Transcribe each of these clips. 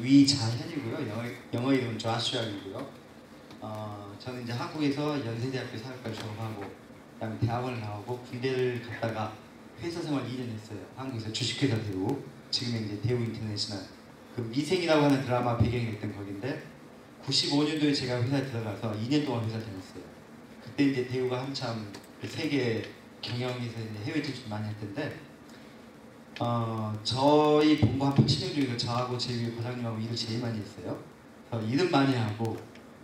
위자현이고요. 영어 이름은 조아슈아이고요. 저는 이제 한국에서 연세대학교 사회학과를 졸업하고 그다음에 대학원을 나오고 군대를 갔다가 회사 생활 2년 했어요. 한국에서 주식회사 대우, 지금은 이제 대우 인터내셔널. 그 미생이라고 하는 드라마 배경이 됐던 거긴데 95년도에 제가 회사에 들어가서 2년 동안 회사 다녔어요. 그때 이제 대우가 한참 그 세계 경영에서 이제 해외 진출 많이 할 텐데 저희 본부 한 80명 중에서 저하고 제 위에 과장님하고 일을 제일 많이 했어요. 일은 많이 하고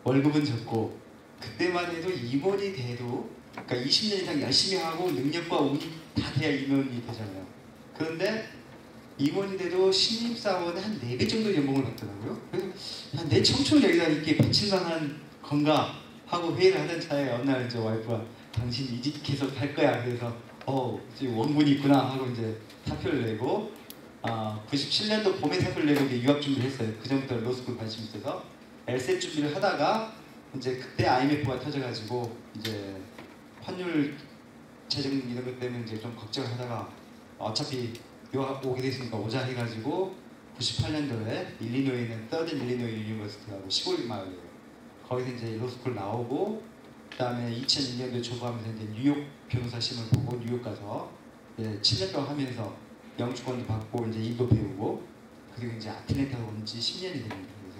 월급은 적고 그때만 해도 임원이 돼도 그러니까 20년 이상 열심히 하고 능력과 운이 다 돼야 임원이 되잖아요. 그런데 임원이 돼도 신입사원의 한 4배 정도 연봉을 받더라고요. 그래서 내 청춘을 여기다 이렇게 바칠 만한 건가 하고 회의를 하던 차에 어느 날 이제 와이프가 당신 이 집 계속 할 거야. 그래서 지금 원군이 있구나 하고 이제 사표를 내고 97년도 봄에 사표를 내고 이제 유학 준비를 했어요. 그 전부터 로스쿨 관심이 있어서 LSAT 준비를 하다가 이제 그때 IMF가 터져가지고 이제 환율 재정 이런 것 때문에 이제 좀 걱정을 하다가 어차피 유학 오게 됐으니까 오자 해가지고 98년도에 일리노이에 있는 서든 일리노이 유니버시티라고 시골 마을이에요. 거기서 이제 로스쿨 나오고 그다음에 2002년도에 졸업하면서 이제 뉴욕 변호사 시험을 보고 뉴욕 가서 7년 동안 하면서 영주권도 받고 이제 일도 배우고 그리고 이제 아틀랜타로 온 지 10년이 됩니다. 그래서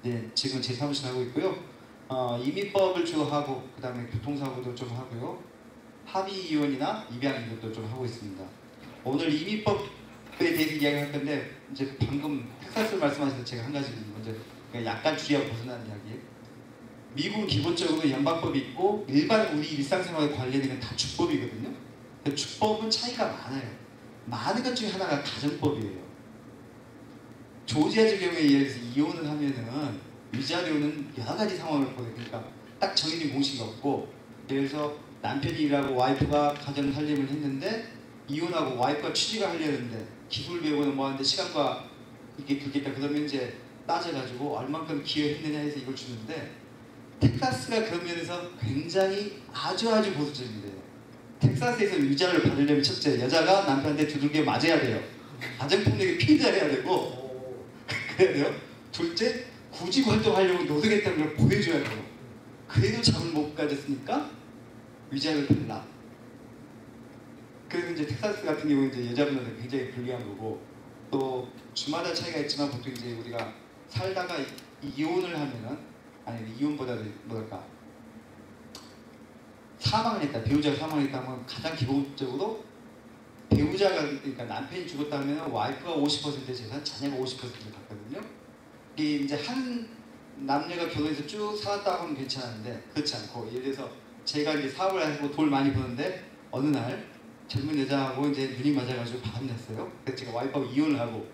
이제 지금 제 사무실 하고 있고요. 이민법을 주로 하고 그다음에 교통사고도 좀 하고요. 합의이혼이나 입양 이것도 좀 하고 있습니다. 오늘 이민법에 대해서 이야기할 건데 이제 방금 텍사스 말씀하셔서 제가 한 가지 먼저 약간 주의하고 벗어난 이야기. 미국은 기본적으로 연방법이 있고 일반 우리 일상생활에 관련된 다 주법이거든요. 주법은 차이가 많아요. 많은 것 중에 하나가 가정법이에요. 조지아주 경우에 예를 들어서 이혼을 하면은 위자료는 여러 가지 상황을 보여요. 그러니까 딱 정해진 공식이 없고 예를 들어서 남편이 일하고 와이프가 가정 살림을 했는데 이혼하고 와이프가 취직을 하려는데 기술 배우고는 뭐 하는데 시간과 이게 들겠다 그러면 이제 따져가지고 얼만큼 기여했느냐 해서 이걸 주는데 텍사스가 그런 면에서 굉장히 아주 보수적인데요. 텍사스에서 위자료를 받으려면 첫째 여자가 남편한테 두들겨 맞아야 돼요. 가정폭력에 피해자해야 되고 그래야 돼요. 둘째 굳이 활동하려고 노력했다는 걸 보여줘야 돼요. 그래도 잠을 못 가졌으니까 위자료를 달라. 그래서 이제 텍사스 같은 경우는 이제 여자분들은 굉장히 불리한 거고 또 주마다 차이가 있지만 보통 이제 우리가 살다가 이혼을 하면은 아니 이혼보다도 뭐랄까 사망을 했다 배우자가 사망했다 하면 가장 기본적으로 배우자가 그러니까 남편이 죽었다면 와이프가 50% 재산 자녀가 50%를 갖거든요. 이게 이제 한 남녀가 결혼해서 쭉 살았다고 하면 괜찮은데 그렇지 않고 예를 들어서 제가 이제 사업을 하고 돈을 많이 버는데 어느 날 젊은 여자하고 이제 눈이 맞아가지고 바람이 났어요. 그래서 제가 와이프하고 이혼을 하고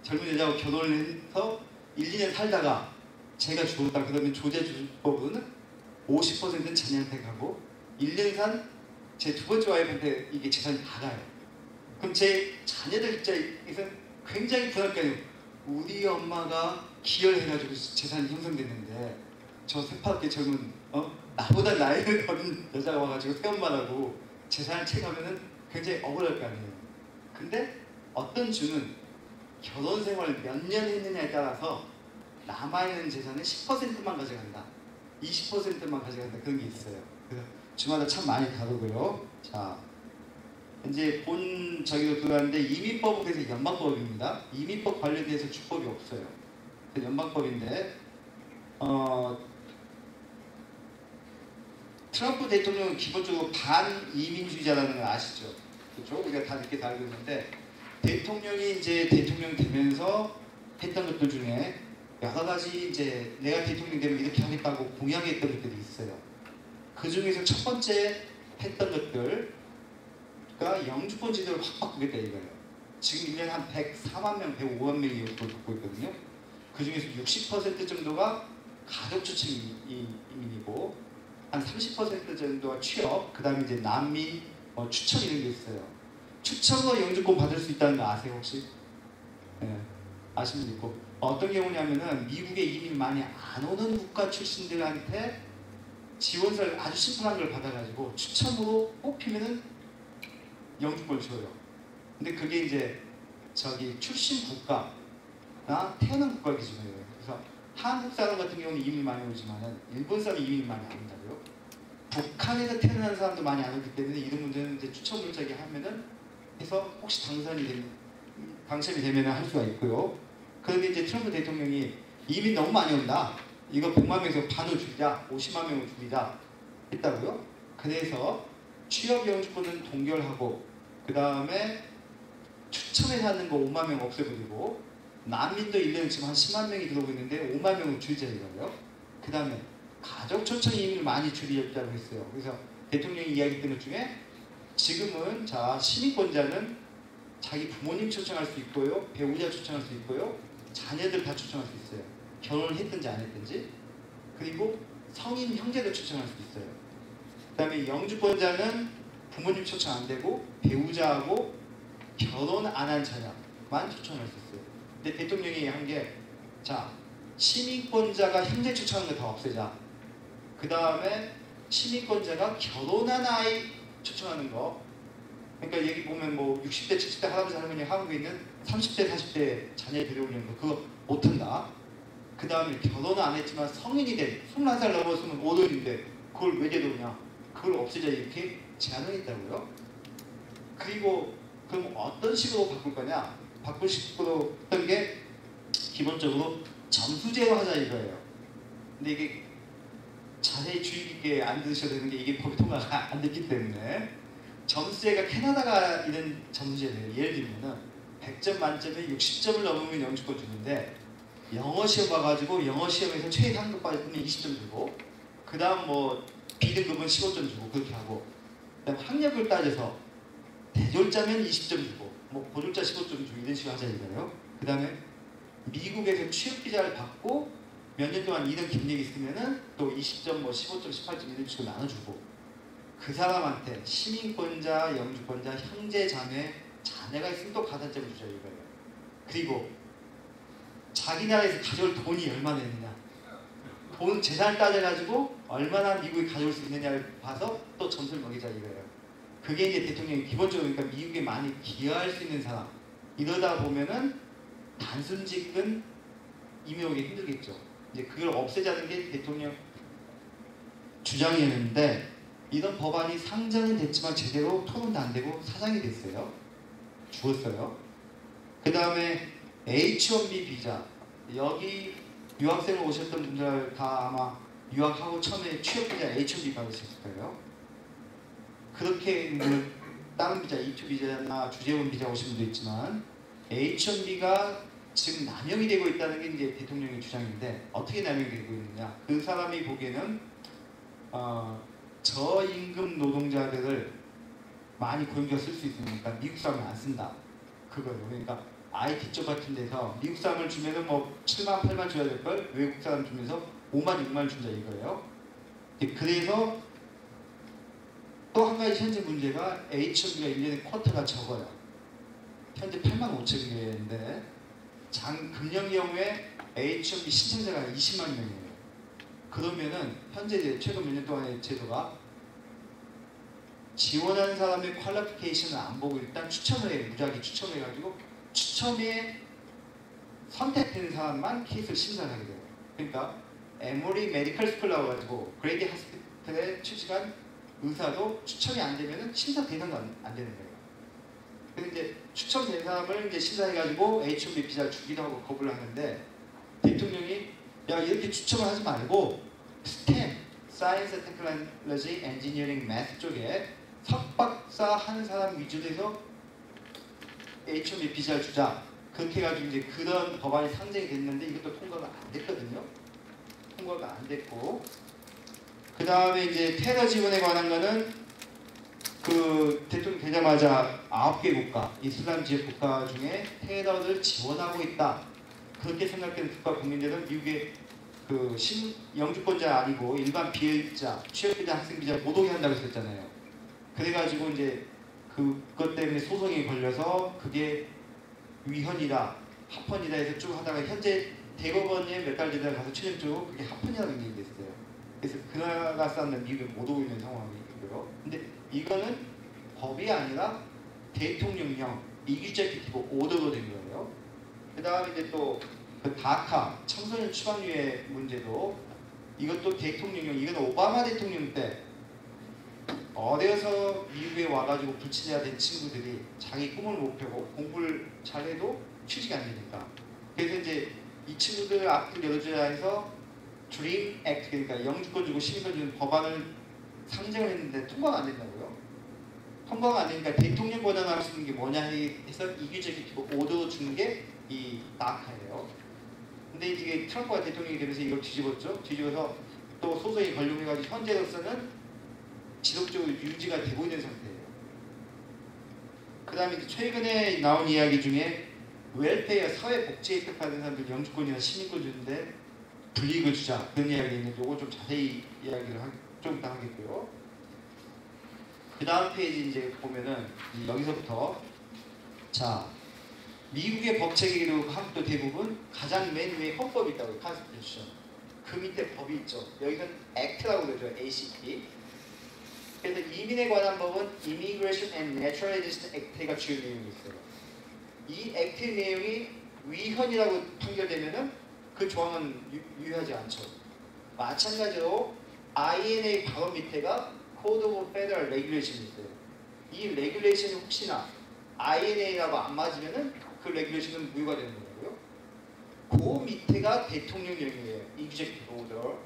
젊은 여자하고 결혼을 해서 1, 2년 살다가 제가 죽었다 그러면 조제주법은 50%는 자녀한테 가고 1년 산 제 두 번째 와이프한테 이게 재산이 다 가요. 그럼 제 자녀들 입장에서는 굉장히 부담감이에요. 우리 엄마가 기여를 해가지고 재산이 형성됐는데 저 새파랗게 젊은 나보다 나이를 어린 여자가 와가지고 새엄마라고 재산을 채가면은 굉장히 억울할 거 아니에요. 근데 어떤 주는 결혼 생활을 몇 년 했느냐에 따라서 남아있는 재산은 10%만 가져간다. 20%만 가져간다. 그런 게 있어요. 그래서 주마다 참 많이 다르고요. 자, 이제 저기로 들어가는데 이민법은 그래서 연방법입니다. 이민법 관련돼서 주법이 없어요. 연방법인데 트럼프 대통령은 기본적으로 반이민주의자라는 걸 아시죠? 그렇죠? 우리가 다 이렇게 알고 있는데 대통령이 이제 대통령 되면서 했던 것들 중에 여러 가지 이제 내가 대통령 되면 이렇게 하겠다고 공약했던 것들이 있어요. 그 중에서 첫 번째 했던 것들가 영주권 제도를 확 바꾸겠다 이거예요. 지금 1년에 한 104만 명, 105만 명이 영주권을 받고 있거든요. 그 중에서 60% 정도가 가족 추천 이민이고 한 30% 정도가 취업, 그 다음에 이제 난민, 추천 이런 게 있어요. 추천으로 영주권 받을 수 있다는 거 아세요 혹시? 네, 아시면 있고 어떤 경우냐면은 미국에 이민 많이 안 오는 국가 출신들한테 지원서를 아주 심플한 걸 받아가지고 추첨으로 뽑히면은 영주권을 줘요. 근데 그게 이제 저기 출신 국가 태어난 국가 기준이에요. 그래서 한국 사람 같은 경우는 이민이 많이 오지만은 일본 사람이 이민이 많이 안 온다고요. 북한에서 태어난 사람도 많이 안 오기 때문에 이런 문제는 이제 추천 물자기 하면은 해서 혹시 당첨이 되면 할 수가 있고요. 그런데 이제 트럼프 대통령이 이민 너무 많이 온다. 이거 100만 명에서 반을 줄이자, 50만 명을 줄이자 했다고요. 그래서 취업 영주권은 동결하고 그 다음에 추첨해서 하는 거 5만 명 없애버리고 난민도 1년에 지금 한 10만 명이 들어오고 있는데 5만 명을 줄이자 이거예요. 그 다음에 가족 초청 이민을 많이 줄이자고 했어요. 그래서 대통령이 이야기했던 것 중에 지금은 자 시민권자는 자기 부모님 초청할 수 있고요, 배우자 초청할 수 있고요, 자녀들 다 초청할 수 있어요. 결혼을 했든지 안 했든지. 그리고 성인 형제도 초청할 수 있어요. 그 다음에 영주권자는 부모님 초청 안 되고 배우자하고 결혼 안 한 자녀만 초청할 수 있어요. 근데 대통령이 한 게 자 시민권자가 형제 초청하는 거 다 없애자. 그 다음에 시민권자가 결혼한 아이 초청하는 거. 그러니까 여기 보면 뭐 60대 70대 할아버지 할머니 한국에 있는 30대 40대 자녀 데려오는 거 그거 못한다. 그 다음에 결혼은 안 했지만 성인이 된 21살 넘었으면 5돈인데 그걸 왜 데려오냐. 그걸 없애자 이렇게 제안을 했다고요. 그리고 그럼 어떤 식으로 바꿀 거냐. 바꿀 식으로 했던 게 기본적으로 점수제로 하자 이거예요. 근데 이게 자세히 주의 깊게 안 들으셔야 되는 게 이게 법이 통과가 안 됐기 때문에 점수제가 캐나다가 이런 점수제예요. 예를 들면은 100점 만점에 60점을 넘으면 영주권 주는데 영어 시험 봐가지고 영어 시험에서 최상급 받으면 20점 주고 그 다음 뭐 B등급은 15점 주고 그렇게 하고 그 다음 학력을 따져서 대졸자면 20점 주고 뭐 고졸자 15점 주고 이런 식으로 하자 이거예요. 그 다음에 미국에서 취업비자를 받고 몇 년 동안 이런 경력이 있으면은 또 20점, 뭐 15점, 18점 이런 식으로 나눠주고 그 사람한테 시민권자, 영주권자, 형제, 자매, 자녀가 있으면 또 가산점을 주자 이거예요. 그리고 자기 나라에서 가져올 돈이 얼마나 있느냐 돈 재산을 따져가지고 얼마나 미국에 가져올 수 있느냐를 봐서 또 점수를 먹이자 이거예요. 그게 이제 대통령이 기본적으로 그러니까 미국에 많이 기여할 수 있는 사람 이러다 보면은 단순직은 이민 오기 힘들겠죠. 이제 그걸 없애자는 게 대통령 주장이었는데 이런 법안이 상정은 됐지만 제대로 토론도 안 되고 사장이 됐어요. 죽었어요. 그 다음에 H-1B 비자 여기 유학생을 오셨던 분들 다 아마 유학하고 처음에 취업비자 H-1B 받으셨을 거예요. 그렇게 다른 비자, E2 비자나 주재원 비자 오신 분도 있지만 H-1B가 지금 남용이 되고 있다는 게 이제 대통령의 주장인데 어떻게 남용이 되고 있느냐? 그 사람이 보기에는 저임금 노동자들을 많이 고용자 쓸 수 있으니까 미국 사람을 안 쓴다. 그거예요. 그러니까 IT 쪽 같은 데서 미국 사람을 주면은 뭐 7만 8만 줘야 될 걸 외국 사람 주면서 5만 6만 준다 이거예요. 그래서 또 한 가지 현재 문제가 H-1B가 1년에 쿼터가 적어요. 현재 8만 5천 개인데 금년 경우에 H-1B 신청자가 20만 명이에요. 그러면은 현재 최근 몇 년 동안의 제도가 지원하는 사람의 퀄리피케이션을 안 보고 일단 추첨을 해요. 무작위 추첨을 해가지고 추첨에 선택된 사람만 케이스를 심사를 하게 돼요. 그러니까 에모리 메디컬 스쿨라고 가지고 그레이디 하스피탈에 취직한 의사도 추첨이 안 되면은 심사 대상도 안 되는 거예요. 근데 이제 추첨된 사람을 이제 심사해가지고 H-1B 비자를 주기도 하고 거부를 하는데 대통령이 야 이렇게 추첨을 하지 말고 STEM, Science, Technology, Engineering, Math 쪽에 석박사 하는 사람 위주로 해서 H-1B 비자를 주자. 그렇게 해가지고 이제 그런 법안이 상정이 됐는데 이것도 통과가 안 됐거든요. 통과가 안 됐고 그 다음에 이제 테러 지원에 관한 거는 그 대통령 되자마자 9개 국가, 이슬람 지역 국가 중에 테러를 지원하고 있다. 그렇게 생각되는 국가 국민들은 미국의 그 영주권자 아니고 일반 비자, 취업비자, 학생비자 못 오게 한다고 했었잖아요. 그래가지고 이제 그것 때문에 소송이 걸려서 그게 위헌이다, 합헌이다 해서 쭉 하다가 현재 대법원에 몇 달 전에 가서 최종적으로 그게 합헌이라고 인정이 됐어요. 그래서 그 나라 사람들 미국에 못 오고 있는 상황이고요. 근데 이거는 법이 아니라 대통령령, 이규제티브 오더로 된 거예요. 그 다음에 이제 또 그 다카 청소년 추방유예 문제도 이것도 대통령령, 이건 오바마 대통령 때 어려서 미국에 와가지고 불치자 된 친구들이 자기 꿈을 못 펴고 공부를 잘해도 취직이 안 되니까, 그래서 이제 이 친구들 앞을 열어줘야 해서 드림 액트, 그러니까 영주권 주고 시민권 주는 법안을 상정을 했는데 통과가 안 된다고요. 통과가 안 되니까 대통령 권한할 수 있는 게 뭐냐 해서 이규제기티브 오더 주는 게 이 다카예요. 근데 이게 트럼프가 대통령이 되면서 이걸 뒤집었죠. 뒤집어서 또 소송이 걸림해가지고 현재로서는 지속적으로 유지가 되고 있는 상태예요. 그 다음에 최근에 나온 이야기 중에 웰페어 사회복지에 혜택받는 사람들 영주권이나 시민권 주는데 불이익을 주자, 그런 이야기 있는데 이거 좀 자세히 이야기를 좀 이따 하겠고요. 그 다음 페이지 이제 보면은 여기서부터 자, 미국의 법 체계로 한국도 대부분 가장 맨 위에 헌법이 있다고요. 컨스티튜션. 그 밑에 법이 있죠. 여기는 액트라고 그러죠. ACT. 그래서 이민에 관한 법은 Immigration and Naturalization Act가 주요 내용이 있어요. 이 액트 내용이 위헌이라고 판결되면은 그 조항은 유효하지 않죠. 마찬가지로 INA 바로 밑에가 Code of Federal Regulation이 있어요. 이 레귤레이션이 혹시나 INA라고 안 맞으면은 그 레귤레이션은 무효가 되는 거고요. 그 밑에가 대통령령이에요. Executive Order.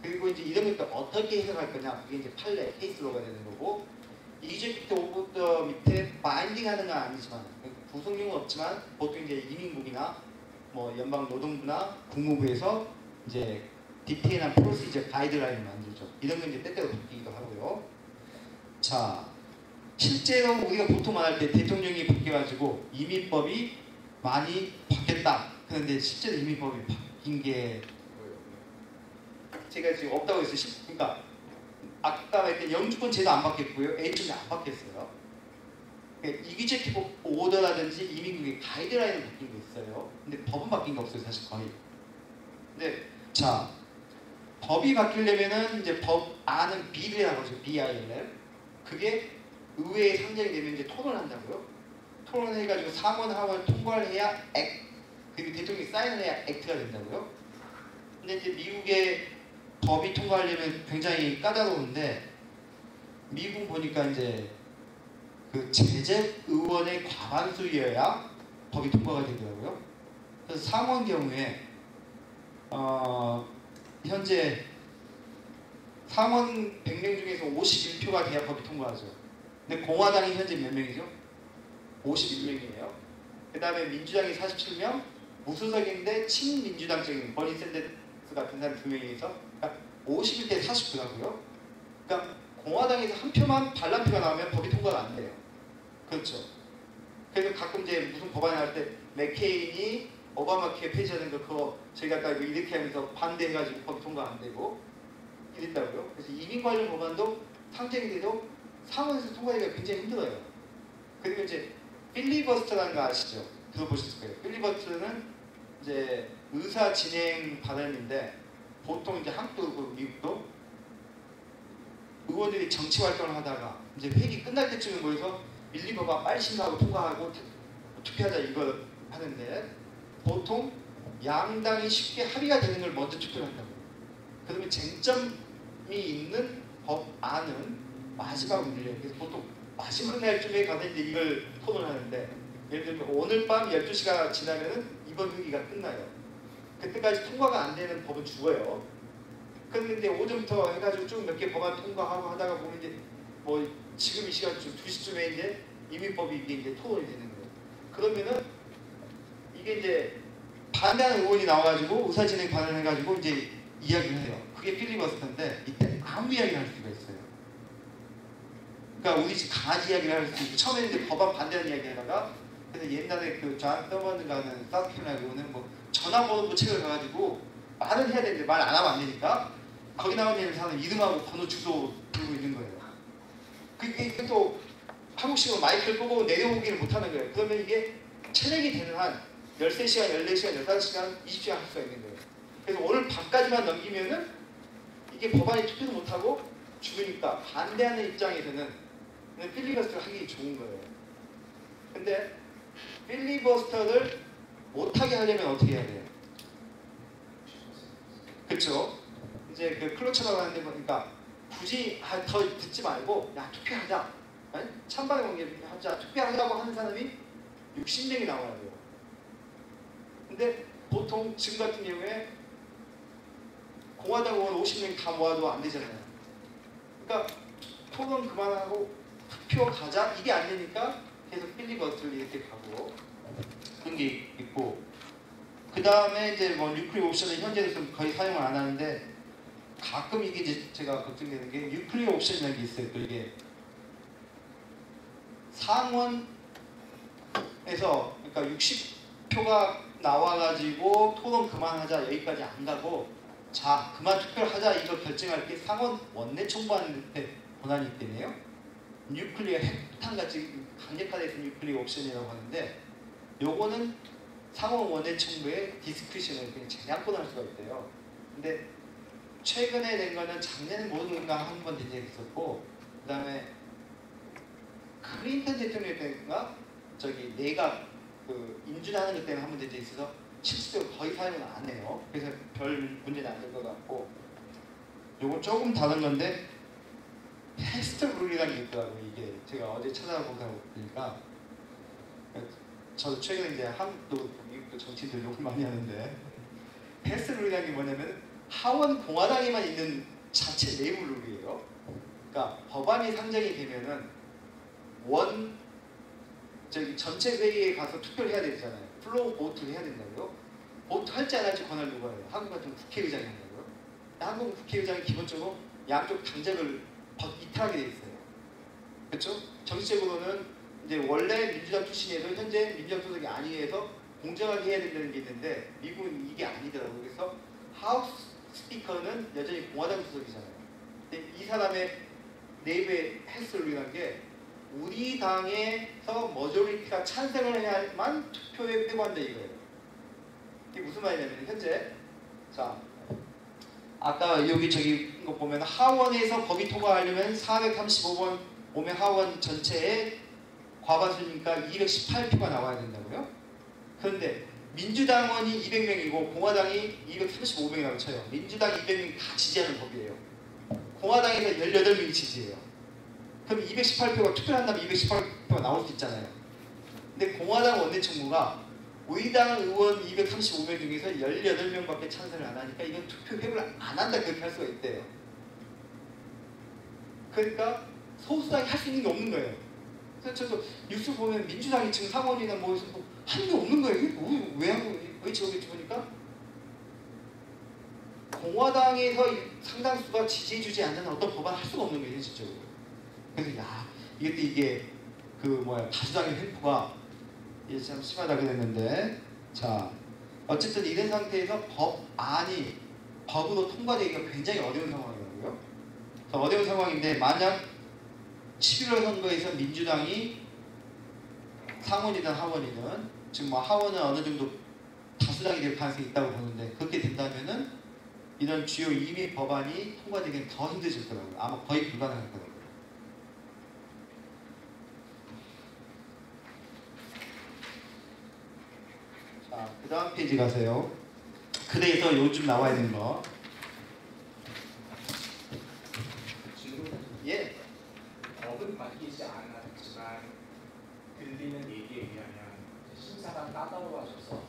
그리고 이제 이런 것도 어떻게 해석할 거냐, 그게 이제 판례, 케이스로가 되는 거고, Executive Order 밑에 바인딩하는 건 아니지만, 구속력은 없지만 보통 이제 이민국이나 뭐 연방노동부나 국무부에서 이제 디테일한 프로시저 가이드라인을 만들죠. 이런 건 이제 때때로 바뀌기도 하고요. 자, 실제로 우리가 보통 말할 때 대통령이 바뀌어가지고 이민법이 많이 바뀌었다. 그런데 실제로 이민법이 바뀐 게 뭐예요? 제가 지금 없다고 했어요. 그러니까 아까 말했던 영주권 제도 안 바뀌었고요. H는 안 바뀌었어요. 이규제티브 오더라든지 이민국의 가이드라인은 바뀐 게 있어요. 근데 법은 바뀐 게 없어요. 사실 거의. 근데 자, 법이 바뀌려면은 이제 법안은 비례라고 하죠. BILL. 그게 의회에 상정이 되면 이제 토론한다고요. 토론해가지고 상원 하원 통과를 해야 액, 그리고 대통령이 사인을 해야 액트가 된다고요. 근데 이제 미국의 법이 통과하려면 굉장히 까다로운데, 미국 보니까 이제 그 재적 의원의 과반수여야 법이 통과가 되더라고요. 그래서 상원 경우에 현재 상원 100명 중에서 51표가 돼야 법이 통과하죠. 근데 공화당이 현재 몇 명이죠? 51명이에요. 그 다음에 민주당이 47명, 무소속인데 친민주당적인 버니 샌더스 같은 사람 2명이서 그러니까 51대 49라고요. 그러니까 공화당에서 한 표만 반란표가 나오면 법이 통과가 안 돼요. 그렇죠. 그래서 가끔 이제 무슨 법안을 할 때 맥케인이 오바마 케어 폐지하는 거 그거 저희가 아까 이렇게 하면서 반대해가지고 법이 통과 안 되고 이랬다고요. 그래서 이민 관련 법안도 상정이 돼도 상원에서 통과하기가 굉장히 힘들어요. 그리고 이제 필리버스터라는 거 아시죠? 들어보셨을 거예요. 필리버스터는 이제 의사 진행 발언인데 보통 이제 한국도 그렇고 미국도 의원들이 정치 활동을 하다가 이제 회기 끝날 때쯤에 모여서 밀리버가 빨리 심사하고 통과하고 투표하자 이걸 하는데 보통 양당이 쉽게 합의가 되는 걸 먼저 투표를 한다고. 그러면 쟁점이 있는 법안은 마지막으로 밀려요. 그래서 보통 마지막 날쯤에 가서 이제 이걸 토론하는데, 예를 들면 오늘 밤 12시가 지나면은 이번 회기가 끝나요. 그때까지 통과가 안 되는 법은 죽어요. 그런데 오전부터 해가지고 쭉 몇 개 법안 통과하고 하다가 보면 이제 뭐 지금 이 시간쯤 2시쯤에 이제 이민법이 이제 토론이 되는 거예요. 그러면은 이게 이제 반대하는 의원이 나와가지고 의사진행 발언해가지고 이제 이야기를 해요. 그게 필리버스터인데 이때 아무 이야기를 할 수가 있어요. 그러니까 우리 집 강아지 이야기를 할 수 있고, 처음에는 이제 법안 반대하는 이야기 하다가, 그래서 옛날에 그 존 서머드가는 사우스캐롤라이나 의원은 뭐 전화번호 책을 가가지고 말을 해야 되는데 말 안 하면 안 되니까 거기 나오는 사람 이름하고 번호 주소 부르고 있는 거예요. 그게 또 한국식으로 마이크를 끄고 내려오기를 못하는 거예요. 그러면 이게 체력이 되는 한 13시간, 14시간, 15시간, 20시간 할 수가 있는 거예요. 그래서 오늘 밤까지만 넘기면은 이게 법안이 투표도 못하고 죽으니까 반대하는 입장에서는 필리버스터를 하기 좋은 거예요. 근데 필리버스터를 못하게 하려면 어떻게 해야 돼요? 그렇죠? 이제 그 클로처라고 하는데 보니까 굳이 더 듣지 말고 야 투표하자, 찬반의 관계를 하자, 투표하자고 하는 사람이 60명이 나와야 돼요. 근데 보통 지금 같은 경우에 공화당 의원 50명 다 모아도 안 되잖아요. 그러니까 토론 그만하고 투표 가자 이게 안 되니까 계속 필리버스터를 이렇게 가고 그런 게 있고, 그 다음에 이제 뭐 뉴클리어 옵션은 현재로서는 거의 사용을 안 하는데 가끔 이게 이제 제가 걱정되는 게 뉴클리어 옵션이라는 게 있어요. 또 이게 상원에서 그러니까 60표가 나와가지고 토론 그만하자 여기까지 안 가고 자 그만 투표를 하자 이거 결정할 게 상원 원내 총무한테 권한이 있대네요. 뉴클리어 핵탄같이 강력화돼서 뉴클리어 옵션이라고 하는데 요거는 상원 원내 총무의 디스크리션을 그냥 재량권할 수가 있대요. 근데 최근에 된 거는 작년에 모두가 한 번 된 적이 있었고, 그 다음에 클린턴 대통령 때인가 저기 내각 그 인준하는 것 때문에 한 번 된 적이 있어서 실질적으로 거의 사용은 안 해요. 그래서 별 문제는 안 될 것 같고, 요건 조금 다른 건데 패스트 룰이라는 게 있더라고요. 이게 제가 어제 찾아보다 보니까 저도 최근에 이제 한국도 미국도 정치인들 욕을 많이 하는데 패스트 룰이라는 게 뭐냐면 하원 공화당에만 있는 자체 내부 룰이에요. 그러니까 법안이 상정이 되면은 전체 회의에 가서 투표를 해야 되잖아요. 플로우 보트를 해야 된다고요. 보트 할지 안 할지 권한을 누가 해요? 한국 같은 국회의장이 한다고요. 한국 국회의장이 기본적으로 양쪽 당적을 이탈하게 돼 있어요. 그렇죠? 정치적으로는 이제 원래 민주당 출신에도 현재 민주당 소속이 아니어서 공정하게 해야 된다는 게 있는데 미국은 이게 아니더라고요. 그래서 하우스 스피커는 여전히 공화당 소속이잖아요. 근데 이 사람의 내부의 헬스룰이라는 게 우리 당에서 머저리티가 찬성을 해야만 투표에 회부한다 이거예요. 이게 무슨 말이냐면 현재 자 아까 여기 저기 거 보면 하원에서 법이 통과하려면 435번 오면 하원 전체에 과반수니까 218표가 나와야 된다고요. 그런데 민주당원이 200명이고 공화당이 235명이라고 쳐요. 민주당 200명이 다 지지하는 법이에요. 공화당에서 18명이 지지해요. 그럼 218표가 투표를 한다면 218표가 나올 수 있잖아요. 근데 공화당 원내총무가 우리 당 의원 235명 중에서 18명밖에 찬성을 안 하니까 이건 투표 회부를 안 한다 그렇게 할 수가 있대요. 그러니까 소수당이 할 수 있는 게 없는 거예요. 그래서 저도 뉴스 보면 민주당이 지금 상원이나 뭐 하는 게 없는 거예요. 이게 왜 한 거예요? 왜 저러겠지 보니까 공화당에서 상당수가 지지해주지 않는 어떤 법안을 할 수가 없는 거예요. 현실적으로. 그래서 야 이게 그 뭐야 다수당의 횡포가 이게 참 심하다 그랬는데 자 어쨌든 이런 상태에서 법안이 법으로 통과되기가 굉장히 어려운 상황이라고요. 어려운 상황인데 만약 11월 선거에서 민주당이 상원이든 하원이든 지금 뭐 하원은 어느 정도 다수당이 될 가능성이 있다고 보는데 그렇게 된다면은 이런 주요 이미 법안이 통과되기는 더 힘들어질 거라고요. 아마 거의 불가능할 거라고요. 자, 그 다음 페이지 가세요. 그래서 요즘 나와 있는 거. 예. 법은 바뀌지 않았지만 들리는 얘기에 의하면 심사가 까다로워져서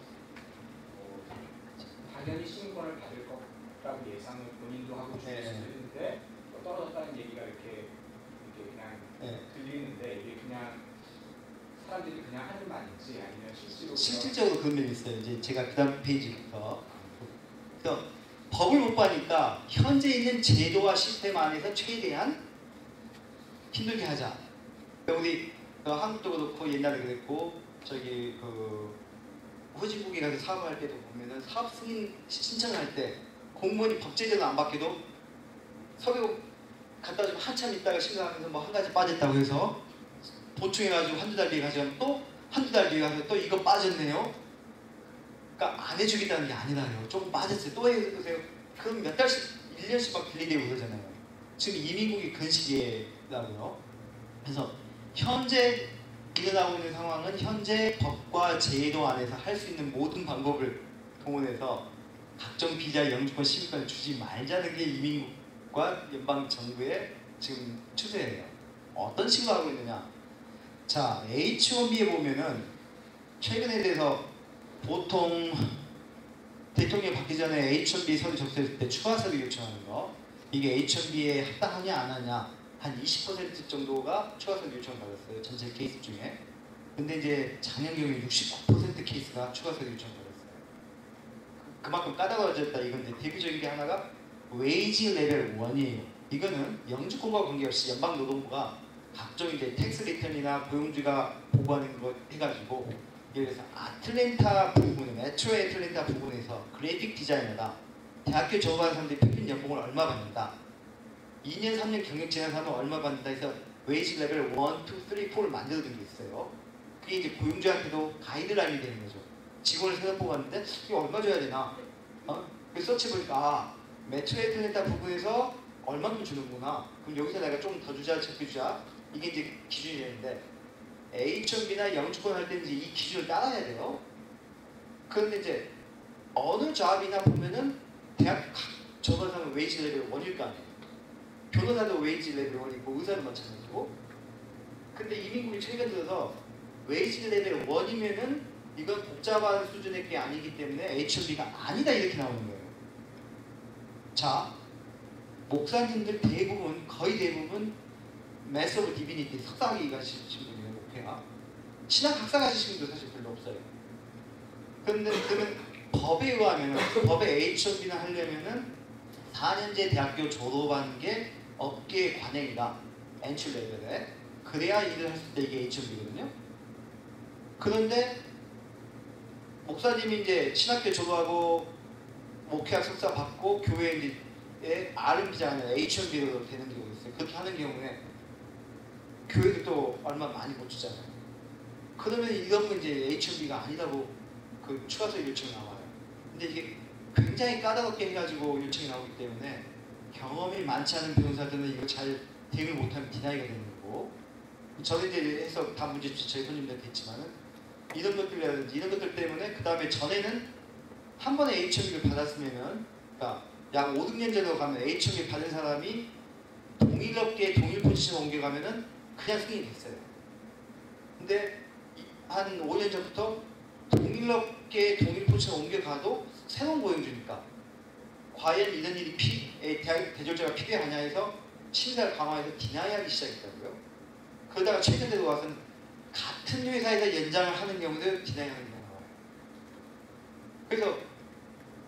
당연히 신권을 받을 거라고 예상을 본인도 하고 주셨는데 떨어졌다는 얘기가 이렇게 그냥 들리는데 이게 그냥 사람들이 그냥 하는 말인지 아니면 실질적으로 그런 면이 있어요. 이제 제가 그 다음 페이지부터 그래서 법을 못 봐니까 현재 있는 제도와 시스템 안에서 최대한 힘들게 하자. 우리 한국도 그렇고 옛날에 그랬고 저기 그 후진국에 가서 사업할 때도 보면은 사업 승인 신청할 때 공무원이 법제대로 안 받게도 서류 갖다 주면 한참 있다가 심사하면서 뭐 한 가지 빠졌다고 해서 보충해가지고 한두 달 뒤에 가져가면 또 한두 달 뒤에 가서 또 이거 빠졌네요. 그러니까 안 해주겠다는 게 아니라요. 조금 빠졌어요. 또 해주세요. 그럼 몇 달씩 1년씩 막 딜레이되고 그러잖아요. 지금 이민국이 근시기에라고요. 그래서 현재 일어나고 있는 상황은 현재 법과 제도 안에서 할 수 있는 모든 방법을 동원해서 각종 비자 영주권 시민권을 주지 말자는 게 이민국과 연방 정부의 지금 추세예요. 어떤 식으로 하고 있느냐? 자, H1B에 보면은 최근에 대해서 보통 대통령이 받기 전에 H1B 서류 접수했을 때 추가 서류 요청하는 거, 이게 H1B에 합당하냐 안 하냐 한 20% 정도가 추가 서류 요청을 받았어요. 전체 케이스 중에. 근데 이제 작년 경우에 69% 케이스가 추가 서류 요청을 받았어요. 그만큼 까다로워졌다. 이건 이제 대표적인 게 하나가 웨이지 레벨 1이에요. 이거는 영주권과 관계없이 연방노동부가 각종 이제 텍스 리턴이나 고용주가 보고하는 거 해가지고, 예를 들어서 아틀랜타 부분에, 메트로 애틀랜타 부분에서 그래픽 디자이너다. 대학교 졸업한 사람들이 평균 연봉을 얼마 받는다. 2년, 3년 경력 지난 사람은 얼마 받는다 해서 웨이지 레벨 1, 2, 3, 4를 만들어둔 게 있어요. 그게 이제 고용주한테도 가이드라인이 되는 거죠. 직원을 세서 뽑았는데 이게 얼마 줘야 되나? 그래서 서치해보니까 메트로 애틀랜타 부분에서 얼마큼 주는구나. 그럼 여기서 내가 좀 더 주자, 적게 주자. 이게 이제 기준이 되는데 H1B나 영주권 할 때는 이제 이 기준을 따라야 돼요. 그런데 이제 어느 잡이나 보면은 대학 졸업하면 웨이지 레벨 1일 거 아니에요. 변호사도 웨이지 레벨 1이고 의사도 마찬가지고. 근데 이민국이 최근 들어서 웨이지 레벨 1이면은 이건 복잡한 수준의 게 아니기 때문에 H1B가 아니다 이렇게 나오는 거예요. 자, 목사님들 대부분, 거의 대부분 매스 오브 디비니티 석사학위 가시신 분이에요. 목회가 신학 학사 가시신 분도 사실 별로 없어요. 그런데 그러면 법에 의하면 법에 H1B나 하려면은 4년제 대학교 졸업하는 게 업계 관행이다. 엔출 레벨에. 그래야 일을 했을 때 이게 H1B거든요. 그런데 목사님이 이제 신학교 졸업하고 목회학 석사 받고 교회에 이제 R&B가 아니라 H1B로 되는 경우가 있어요. 그렇게 하는 경우에 교회도 또 얼마 많이 못 주잖아요. 그러면 이런 건 이제 H1B가 아니라고 그 추가서 요청이 나와요. 근데 이게 굉장히 까다롭게 해가지고 요청이 나오기 때문에 경험이 많지 않은 변호사들은 이거 잘 대응을 못하면 디나이가 되는 거고, 저는 이제 해서 다 문제 저희 손님들한테 했지만은 이런 것들이라든지 이런 것들 때문에 그 다음에 전에는 한 번에 H1B를 받았으면은, 그러니까 약 5, 6년 전으로 가면 H1B 받은 사람이 동일 업계에 동일 포지션 옮겨가면은 그냥 승인이 됐어요. 근데 한 5년 전부터 동일 업계에 동일 포지션 옮겨가도 새로운 고용주니까 과연 이런 일이 대졸자가 필요하냐 해서 심사를 강화해서 디나이하기 시작했다고요. 그러다가 최근 들어와서는 같은 회사에서 연장을 하는 경우도 디나이하는 경우가 나와요. 그래서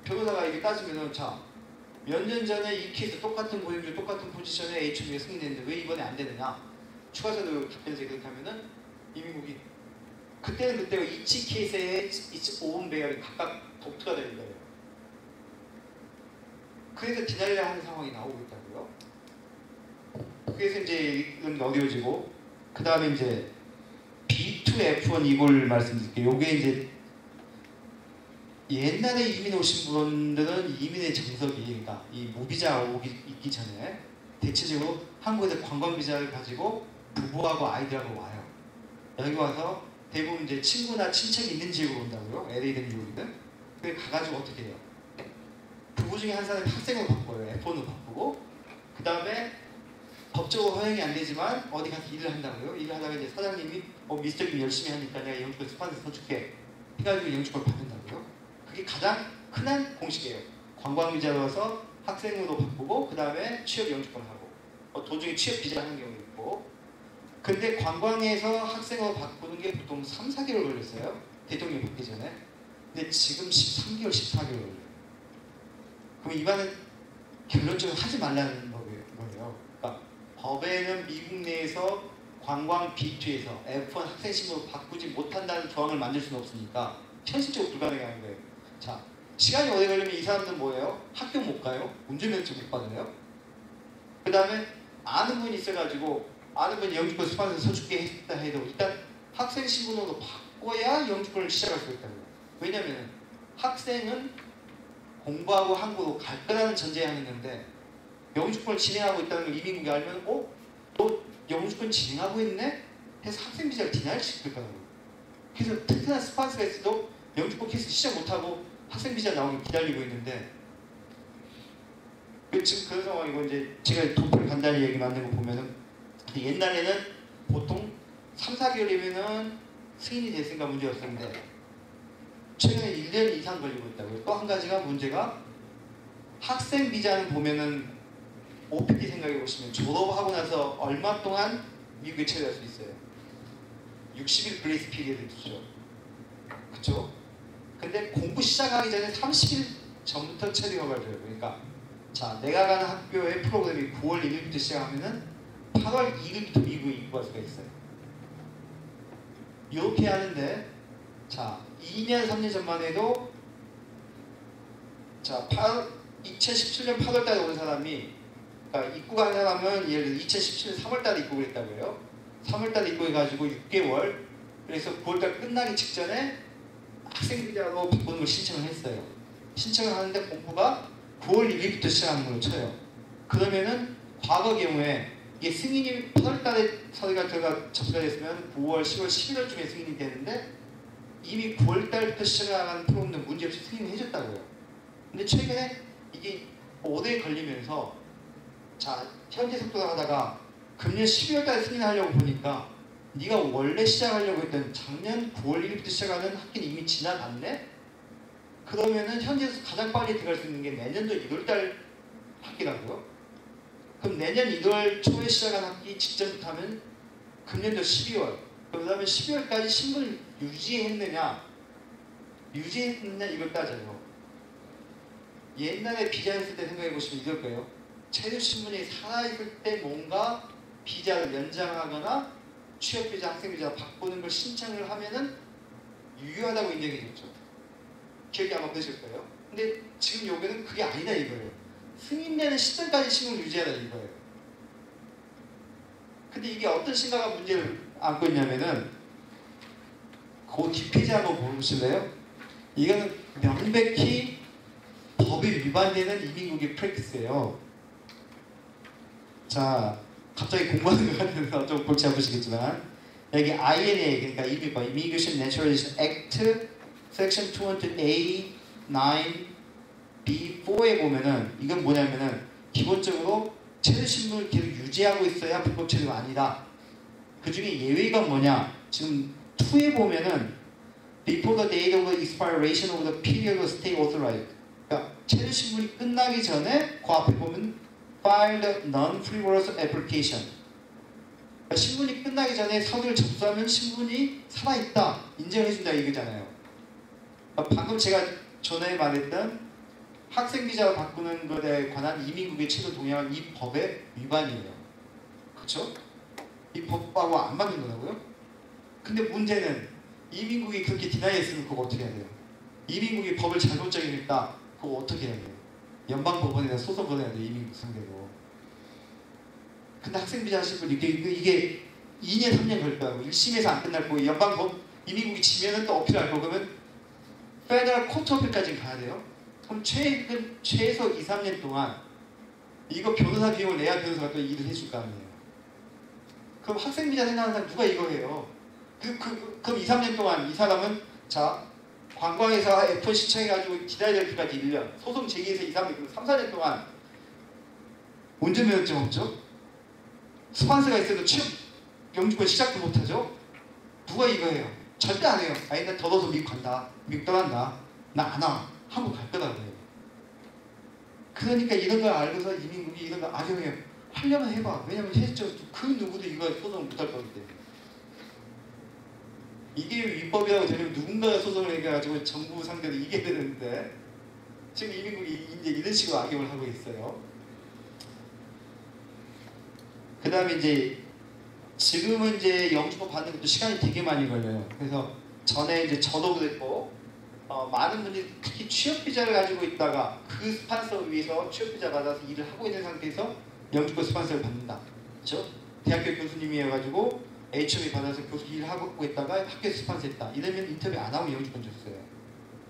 변호사가 이렇게 따지면은, 자, 몇 년 전에 이 케이스 똑같은 고용주 똑같은 포지션에 H1B가 승인됐는데 왜 이번에 안 되느냐? 추가서도 답변서 그렇게 하면은 이민국이 그때는 그때고 이치 케이스에 이치 5분 배열이 각각 독투가 되는 거예요. 그래서 디나이를 하는 상황이 나오고 있다고요. 그래서 이제 이건 어려워지고, 그 다음에 이제 B2F1 이걸 말씀드릴게요. 요게 이제 옛날에 이민 오신 분들은 이민의 정석이, 그러니까 이 무비자 있기 전에 대체적으로 한국에서 관광비자를 가지고 부부하고 아이들하고 와요. 여기 와서 대부분 이제 친구나 친척이 있는 지역으로 온다고요. LA든 뉴욕이든. 그래 가가지고 어떻게 해요? 부부 중에 한 사람이 학생으로 바꿔요. F1으로 바꾸고, 그 다음에 법적으로 허용이 안 되지만 어디 가서 일을 한다고요. 일을 하다가 이제 사장님이 미스터 김 열심히 하니까 내가 영주권 스판서 써줄게 해가지고 영주권을 받는다고요. 그게 가장 흔한 공식이에요. 관광비자로 와서 학생으로 바꾸고 그 다음에 취업 영주권을 하고, 도중에 취업 비자 하는 경우도 있고. 근데 관광에서 학생으로 바꾸는 게 보통 3, 4개월 걸렸어요. 대통령이 바뀌기 전에. 근데 지금 13개월, 14개월 걸려요. 그럼 이반은 결론적으로 하지 말라는 거예요. 그러니까 법에는 미국 내에서 관광 B2에서 F1 학생 신분으로 바꾸지 못한다는 조항을 만들 수는 없으니까 현실적으로 불가능한 거예요. 자, 시간이 오래 걸리면 이 사람들은 뭐예요? 학교 못 가요? 운전면허증 못 받아요? 그 다음에 아는 분이 있어가지고 아는 분이 영주권 스판서 서줄게 했다 해도 일단 학생 신분으로 바꿔야 영주권을 시작할 수 있다고요. 왜냐면 학생은 공부하고 한국으로 갈 거라는 전제에 하는 건데, 영주권을 진행하고 있다는 걸 이민국이 알면 너 영주권 진행하고 있네? 해서 학생 비자를 디나이를 시켰더라고요. 그래서 튼튼한 스판스가 있어도 영주권 케이스 시작 못하고 학생 비자 나오길 기다리고 있는데 지금 그런 상황이고 이제 제가 도표를 간단히 얘기 만든 거 보면은 옛날에는 보통 3, 4개월이면은 승인이 됐으니까 문제였었는데 최근에 1년 이상 걸리고 있다고요. 또 한 가지가 문제가 학생 비자는 보면은 OPT 생각해 보시면 졸업하고 나서 얼마 동안 미국에 체류할 수 있어요. 60일 그레이스 피리어드 주죠. 그쵸? 근데 공부 시작하기 전에 30일 전부터 체류 허가를 줘요. 그러니까 자, 내가 가는 학교의 프로그램이 9월 1일부터 시작하면은 8월 2일부터 미국에 입국할 수가 있어요. 이렇게 하는데 자, 2년 3년 전만 해도 자, 2017년 8월 달에 온 사람이 그러니까 입국한 사람은 예를 들어 2017년 3월 달에 입국을 했다고 해요. 3월 달에 입국해가지고 6개월 그래서 9월 달 끝나기 직전에 학생 비자로 바꾸는 걸 신청을 했어요. 신청을 하는데 공부가 9월 1일부터 시작하는 걸로 쳐요. 그러면은 과거 경우에 이게 승인이 8월 달에 서류가 접수가 됐으면 9월, 10월, 11월쯤에 승인이 되는데 이미 9월 달부터 시작하는 프로그램은 문제없이 승인을 해줬다고요. 근데 최근에 이게 오래 걸리면서 자, 현재 속도로 하다가 금년 12월 달에 승인하려고 보니까 네가 원래 시작하려고 했던 작년 9월 1일부터 시작하는 학기는 이미 지나갔네? 그러면은 현재에서 가장 빨리 들어갈 수 있는 게 내년도 1월 달 학기라고요? 그럼 내년 1월 초에 시작한 학기 직전부터 하면 금년도 12월 그러면 12월까지 신분을 유지했느냐 이걸 따져요. 옛날에 비자 했을 때 생각해 보시면 이럴 거예요. 체류 신분이 살아있을 때 뭔가 비자를 연장하거나 취업비자, 학생비자 바꾸는 걸 신청을 하면은 유효하다고 인정해줬죠. 기억이 아마 그러실 거예요. 근데 지금 여기는 그게 아니다 이거예요. 승인되는 시점까지 신분을 유지하라 이거예요. 근데 이게 어떤 심각한 문제를 안고 있냐면은 그 뒷페이지 한번 보실래요? 이거는 명백히 법이 위반되는 이민국의 프랙티스예요. 자, 갑자기 공부하는 것 같아서 좀 골치 아프시겠지만 여기 INA 그러니까 Immigration Naturalization Act Section 200A9B4에 보면은 이건 뭐냐면은 기본적으로 체류 신분을 계속 유지하고 있어야 불법 체류가 아니다. 그 중에 예외가 뭐냐? 지금 2에 보면은 Before the date of the expiration of the period of stay authorized. 그러니까 체류 신분이 끝나기 전에 그 앞에 보면 filed non-frivolous application. 그러니까 신분이 끝나기 전에 서류를 접수하면 신분이 살아있다, 인정해준다 이거잖아요. 그러니까 방금 제가 전에 말했던 학생비자 바꾸는 것에 관한 이민국의 체류 동향은 이 법의 위반이에요. 그렇죠? 이 법하고 안 맞는 거라고요? 근데 문제는 이민국이 그렇게 디나이했으면 그거 어떻게 해야 돼요? 이민국이 법을 잘못 적용했다. 그거 어떻게 해야 돼요? 연방법원에다 소송 걸어야 돼요. 이민국 상대로. 근데 학생비자 하실 분 이게 2년 3년 걸릴 거라고. 1심에서 안 끝날 거고 연방법 이민국이 지면은 또 어필할 거고 그러면 페더럴 코트 어필까지 가야 돼요. 그럼 최소 2, 3년 동안 이거 변호사 비용을 내야 변호사가 또 일을 해줄 거 아니에요. 그럼 학생비자 생각하는 사람 누가 이거 해요? 그럼 2, 3년 동안 이 사람은 자 관광회사 F1 신청해가지고 기다려야 될 때까지 1년 소송 제기해서 2, 3년 3, 4년 동안 운전면허증 없죠? 스폰서가 있어도 취업 영주권 시작도 못하죠? 누가 이거 해요? 절대 안 해요. 아니 나 더러워서 미국 간다. 미국 떠난다. 나 안 와. 한국 갈 거다 그래요. 그러니까 이런 걸 알고서 이민국이 이런 걸 악용해요. 하려면 해봐. 왜냐면 실제로 그 누구도 이거 소송을 못할 거기 때문에. 이게 위법이라고 되면 누군가가 소송을 해가지고 정부 상대로 이겨야 되는데 지금 이민국이 이제 이런 식으로 악용을 하고 있어요. 그 다음에 이제 지금은 이제 영주권 받는 것도 시간이 되게 많이 걸려요. 그래서 전에 이제 저도 그랬고 많은 분들이 특히 취업비자를 가지고 있다가 그 스폰서 위에서 취업비자 받아서 일을 하고 있는 상태에서 영주권 스폰서를 받는다. 그렇죠? 대학교 교수님이어가지고 HME 받아서 교수 일을 하고 있다가 학교 스폰서 했다. 이러면 인터뷰 안 하고 영주권 줬어요.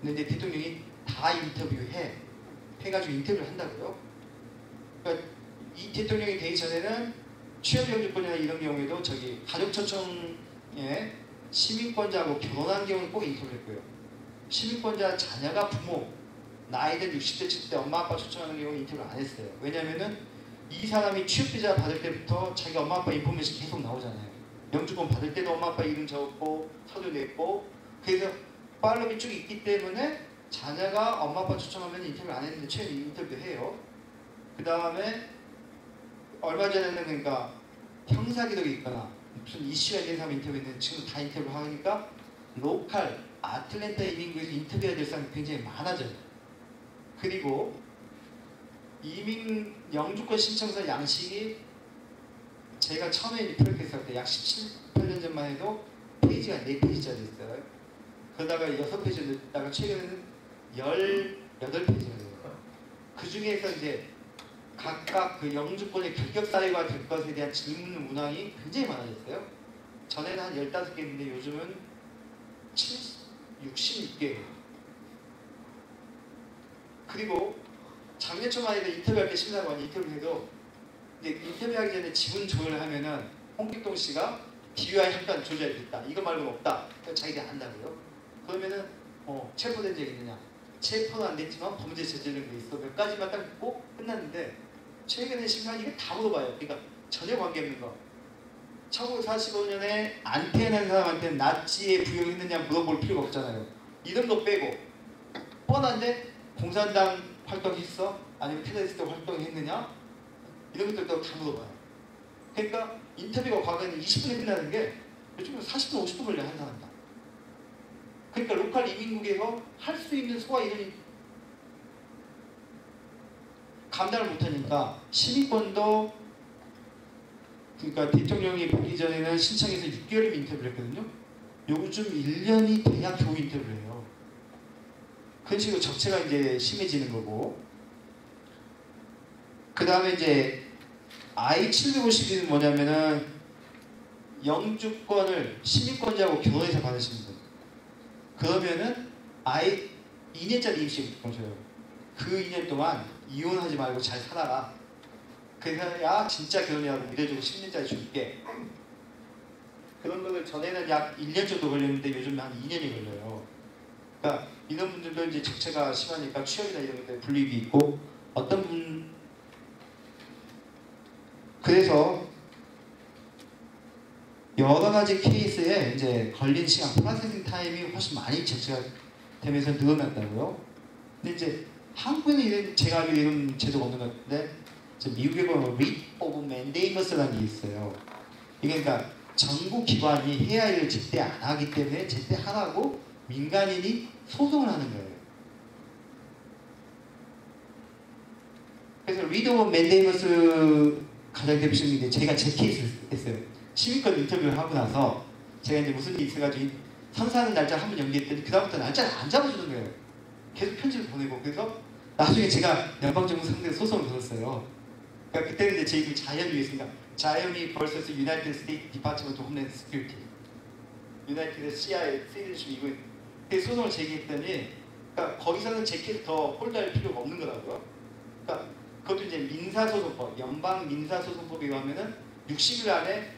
근데 이제 대통령이 다 해가지고 인터뷰를 한다고요. 그러니까 이 대통령이 되기 전에는 취업 영주권이나 이런 경우에도 저기 가족 초청에 시민권자하고 결혼한 경우는 꼭 인터뷰했고요. 시민권자 자녀가 부모 나이든 60대 70대 엄마 아빠 초청하는 경우는 인터뷰 안 했어요. 왜냐면은 이 사람이 취업비자 받을 때부터 자기 엄마 아빠 인포메이션 계속 나오잖아요. 영주권 받을 때도 엄마 아빠 이름 적었고 서류 냈고 그래서 팔로움이 쭉 있기 때문에 자녀가 엄마 아빠 초청하면 인터뷰 안 했는데 최근에 인터뷰해요. 그 다음에 얼마 전에는 그러니까 형사기록이 있거나 무슨 이슈가 있는 사람 인터뷰했는데 지금 다 인터뷰 하니까 로컬 아틀랜타 이민국에서 인터뷰해야 될 사람이 굉장히 많아져요. 그리고 이민 영주권 신청서 양식이 제가 처음에 프로젝트 때 약 17, 18년 전만 해도 페이지가 4페이지짜리 있어요. 그러다가 6페이지 넣다가 최근에는 18페이지가 돼요. 그 중에서 이제 각각 그 영주권의 결격 사유가 될 것에 대한 질문 문항이 굉장히 많아졌어요. 전에는 한 15개인데 요즘은 66개예요. 그리고 작년 초만 해도 인터뷰할 때 심사관이 인터뷰해도 이제 인터뷰하기 전에 지문 조회를 하면은 홍길동 씨가 DUI 한건 조절이 됐다. 이거 말고는 없다. 자기들이 안다고요. 그러면은 체포된 적이 있느냐? 체포는 안 됐지만 범죄 저지른 게 있어. 몇 가지만 딱 묻고 끝났는데 최근에 심사관이 이거 다 물어봐요. 그러니까 전혀 관계없는 거. 1945년에 안 태어난 사람한테는 나치에 부여했느냐 물어볼 필요가 없잖아요. 이런 거 빼고 뻔한데 공산당 활동했어? 아니면 테러리스트 활동했느냐? 이런 것들도 다 물어봐요. 그러니까 인터뷰가 과거에는 20분에 끝나는 게 요즘은 40분, 50분 걸려 한 사람당. 그러니까 로컬 이민국에서 할 수 있는 소화 이론이 감당을 못하니까 시민권도 그러니까 대통령이 보기 전에는 신청해서 6개월이면 인터뷰를 했거든요. 요즘 1년이 돼야 겨우 인터뷰를 해요. 그런 식으로 적체가 이제 심해지는 거고 그 다음에 이제 I-750은 뭐냐면은 영주권을 시민권자하고 결혼해서 받으시는 분 그러면은 2년짜리 임시영주권 줘요. 그 2년 동안 이혼하지 말고 잘 살아라. 그래야 진짜 결혼이라고 믿어주고 10년짜리 줄게. 그런 거를 전에는 약 1년 정도 걸렸는데 요즘은 한 2년이 걸려요. 그러니까 이런 분들도 이제 적체가 심하니까 취업이나 이런 것들 불이익이 있고 어떤 분 그래서 여러 가지 케이스에 이제 걸린 시간, 프로세싱 타임이 훨씬 많이 적체가 되면서 늘어났다고요. 근데 이제 한국에는 이런 제가 알기로 이런 제도가 없는 것 같은데 미국에 보면 Writ of Mandamus라는 게 있어요. 이게 그러니까 정부 기관이 해야 할 일을 제때 안 하기 때문에 제때 하라고 민간인이 소송을 하는 거예요. 그래서 Writ of Mandamus 가장 대표적인 게 제가 제 케이스를 했어요. 시민권 인터뷰를 하고 나서 제가 이제 무슨 일이 있어가지고 선사하는 날짜 한 번 연기했더니 그다음부터 날짜를 안 잡아주는 거예요. 계속 편지를 보내고 그래서 나중에 제가 연방정부 상대로 소송을 걸었어요. 그러니까 그때는 이제 제 이름이 자연이었으니까 자연이 vs United States Department of Homeland Security United CIA Citizenship 이거 그 소송을 제기했더니 그러니까 거기서는 제 케이스 더 홀드할 필요가 없는 거라고요. 그러니까 그것도 이제 민사소송법, 연방 민사소송법에 의하면은 60일 안에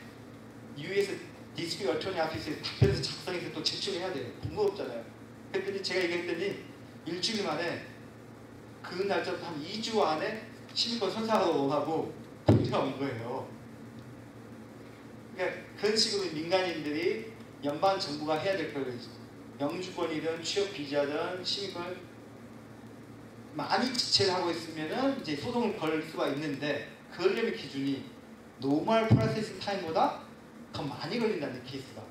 US 디스트릭 어토니 아피스에 답변서 작성해서 또 제출해야 돼요. 번거롭잖아요. 그랬더니 제가 얘기했더니 일주일 만에 그 날짜부터 한 2주 안에 시민권 선사하고 하고 통지가 온 거예요. 그러니까 그런 식으로 민간인들이 연방 정부가 해야 될 거를 영주권이든 취업 비자든 시민권 많이 지체를 하고 있으면은 이제 소송을 걸 수가 있는데 그러려면 기준이 노멀 프로세싱 타임보다 더 많이 걸린다는 케이스가.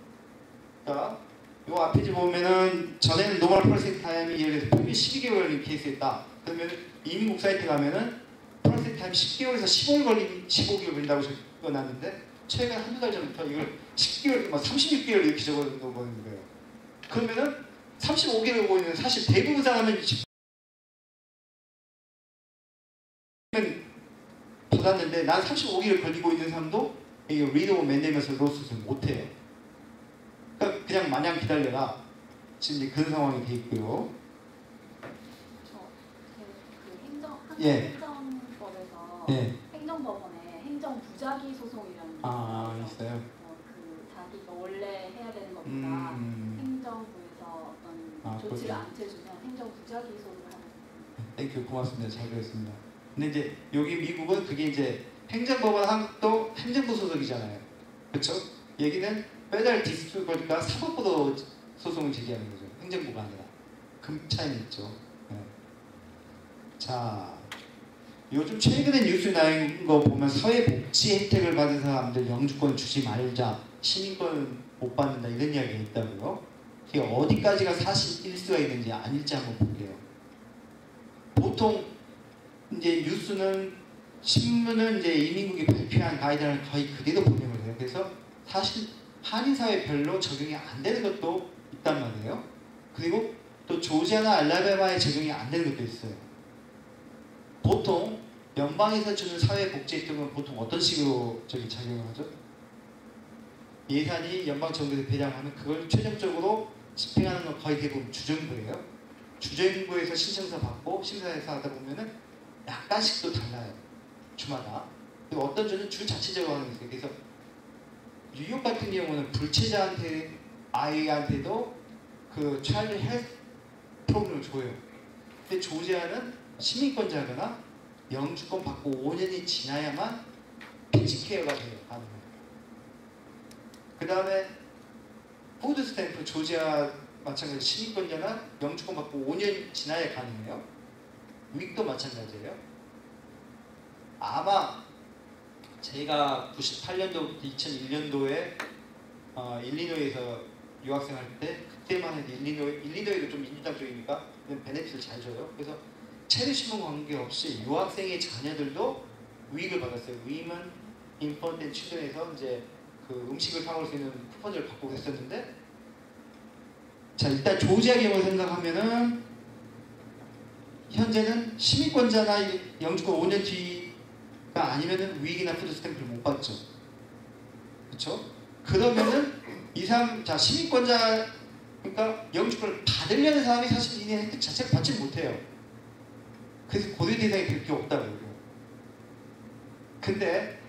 그러니까 요 앞에 보면은 전에는 노멀 프로세싱 타임이 예를 들어서 평균 12개월 걸린 케이스였다. 그러면 이민국 사이트 가면은 프로세싱 타임 10개월에서 15개월 걸린다고 적어놨는데 최근 한두 달 전부터 이걸 10개월, 36개월 이렇게 적어놓는 거예요. 그러면은 35개월 보이는 사실 대부분 사람은 받았는데 난 35개월 걸리고 있는 사람도 이 Writ of Mandamus로 로스를 못해요. 그러니까 그냥 마냥 기다려라. 지금 이제 그런 상황이 돼 있고요. 한국 행정법에서 행정법원에 행정부작위 소송이라는 있어요. 그 자기가 원래 해야 되는 것보다 행정부에서 어떤 조치를 안 취해주면 행정 부작위 소송을 하는. 땡큐, 고맙습니다. 잘 들었습니다. 근데 이제 여기 미국은 그게 이제 행정법원도 행정부 소속이잖아요. 그렇죠? 여기는 페더럴 디스트릭트가 사법부도 소송을 제기하는 거죠. 행정부가 아니라. 그 차이는 있죠. 네. 자, 요즘 최근에 뉴스 나온 거 보면 사회복지 혜택을 받은 사람들 영주권 주지 말자, 시민권 못 받는다 이런 이야기가 있다고요. 이게 어디까지가 사실일 수가 있는지 아닐지 한번 볼게요. 보통 이제 뉴스는 신문은 이제 이민국이 발표한 가이드라인을 거의 그대로 번역을 해요. 그래서 사실 한인 사회 별로 적용이 안 되는 것도 있단 말이에요. 그리고 또 조지아나 알라바마에 적용이 안 되는 것도 있어요. 보통 연방에서 주는 사회복지 혜택은 보통 어떤 식으로 작용을 하죠? 예산이 연방 정부에서 배정하면 그걸 최종적으로 집행하는 건 거의 대부분 주정부예요. 주정부에서 신청서 받고 심사해서 하다 보면은 약간씩 또 달라요. 주마다. 그리고 어떤 주는 주 자체적으로 하는 게 있어요. 그래서 뉴욕 같은 경우는 불체자한테 아이한테도 그 차일드 헬스 프로그램을 줘요. 근데 조지아는 시민권자거나 영주권 받고 5년이 지나야만 피지케어가 돼요. 가능해요. 그 다음에 푸드 스탬프 조지아 마찬가지로 시민권자나 영주권 받고 5년 지나야 가능해요. 윅도 마찬가지예요. 아마 제가 98년도부터 2001년도에 일리노이에서 유학생 할 때 그때만 해도 일리노이도 좀 민주당 쪽이니까 베네핏을 잘 줘요. 그래서 체류 신분 관계없이 유학생의 자녀들도 윅을 받았어요. 윅은 인펀트 앤 칠드런에서 이제 그 음식을 사 먹을 수 있는 쿠폰을 받고 그랬었는데, 자 일단 조지아 경우 생각하면은 현재는 시민권자나 영주권 5년 뒤가 아니면은 윅이나 푸드 스탬프를 못 받죠. 그렇죠? 그러면은 자 시민권자 그러니까 영주권을 받으려는 사람이 사실 이 혜택 자체를 받지 못해요. 그래서 고려 대상이 될 게 없다고요. 근데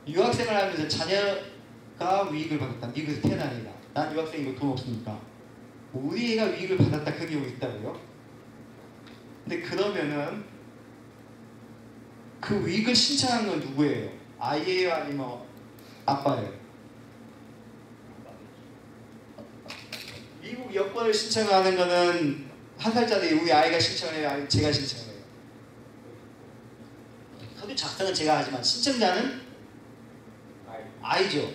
유학생을 하면서 자녀가 윅을 받았다. 미국에서 태어난 애가. 난 유학생이고 돈 없으니까. 우리 애가 윅을 받았다. 그런 경우 있다고요. 근데 그러면은 그 윅을 신청한 건 누구예요? 아이예요? 아니면 아빠예요? 미국 여권을 신청하는 거는 한 살짜리 우리 아이가 신청을 해요? 아니면 제가 신청을 해요? 서류 작성은 제가 하지만 신청자는 아이죠.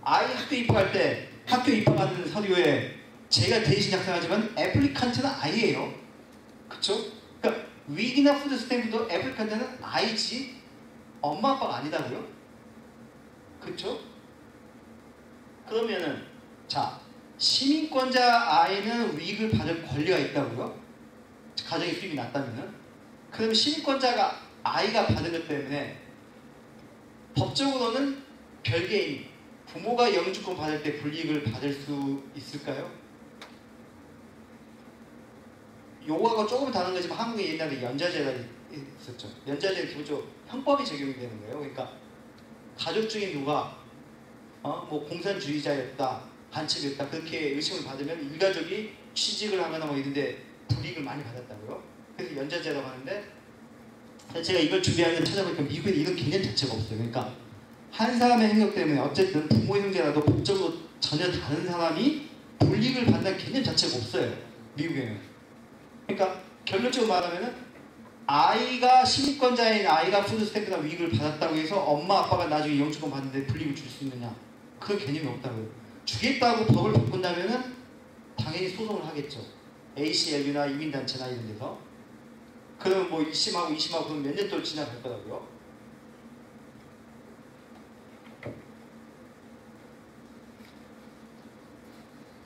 아이 학교 입학할 때 학교 입학하는 서류에 제가 대신 작성하지만 애플리칸트는 아이예요. 그쵸? 그러니까 윅이나 푸드 스탬프도 애플리칸트는 아이지 엄마 아빠가 아니다고요? 그쵸? 그러면은 자 시민권자 아이는 윅을 받을 권리가 있다고요? 가정의 수입이 낮다면은? 그럼 시민권자가 아이가 받은 것 때문에 법적으로는 별개인 부모가 영주권 받을 때 불이익을 받을 수 있을까요? 요거하고 조금 다른 거지만 한국에 옛날에 연좌제가 있었죠. 연좌제는 기본적으로 형법이 적용이 되는 거예요. 그러니까 가족 중에 누가 뭐 공산주의자였다, 간첩이었다 그렇게 의심을 받으면 일가족이 취직을 하거나 뭐 이런데 불이익을 많이 받았다고요. 그래서 연좌제라고 하는데 제가 이걸 준비하면서 찾아보니까 미국에 이런 개념 자체가 없어요. 그러니까 한 사람의 행동 때문에 어쨌든 부모의 형제라도 법적으로 전혀 다른 사람이 불이익을 받는 개념 자체가 없어요. 미국에는. 그러니까 결론적으로 말하면은 아이가 시민권자인 아이가 푸드스탬프나 윅을 받았다고 해서 엄마 아빠가 나중에 영주권 받는데 불이익을 줄 수 있느냐? 그 개념이 없다고요. 주겠다고 법을 바꾼다면은 당연히 소송을 하겠죠. ACLU나 이민단체나 이런 데서. 그러면 뭐 1심하고 그럼 몇 년 동안 지나갈 거라고요.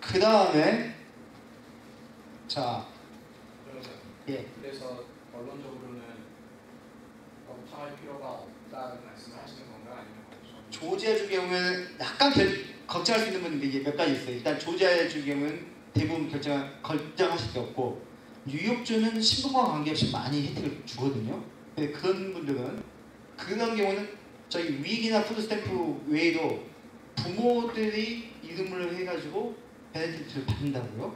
그 다음에 자 예. 그래서 언론적으로는 검토할 필요가 없다는 말씀을 하시는 건가 아니면 조지아주 경우에는 약간 걱정할 수 있는 부분이 이게 몇 가지 있어요. 일단 조지아주 경우는 대부분 결정하실 게 없고 뉴욕주는 신분과 관계없이 많이 혜택을 주거든요. 그런 분들은 그런 경우는 저희 위익이나 푸드스탬프 외에도 부모들이 이름을 해가지고 베네피트를 받는다고요.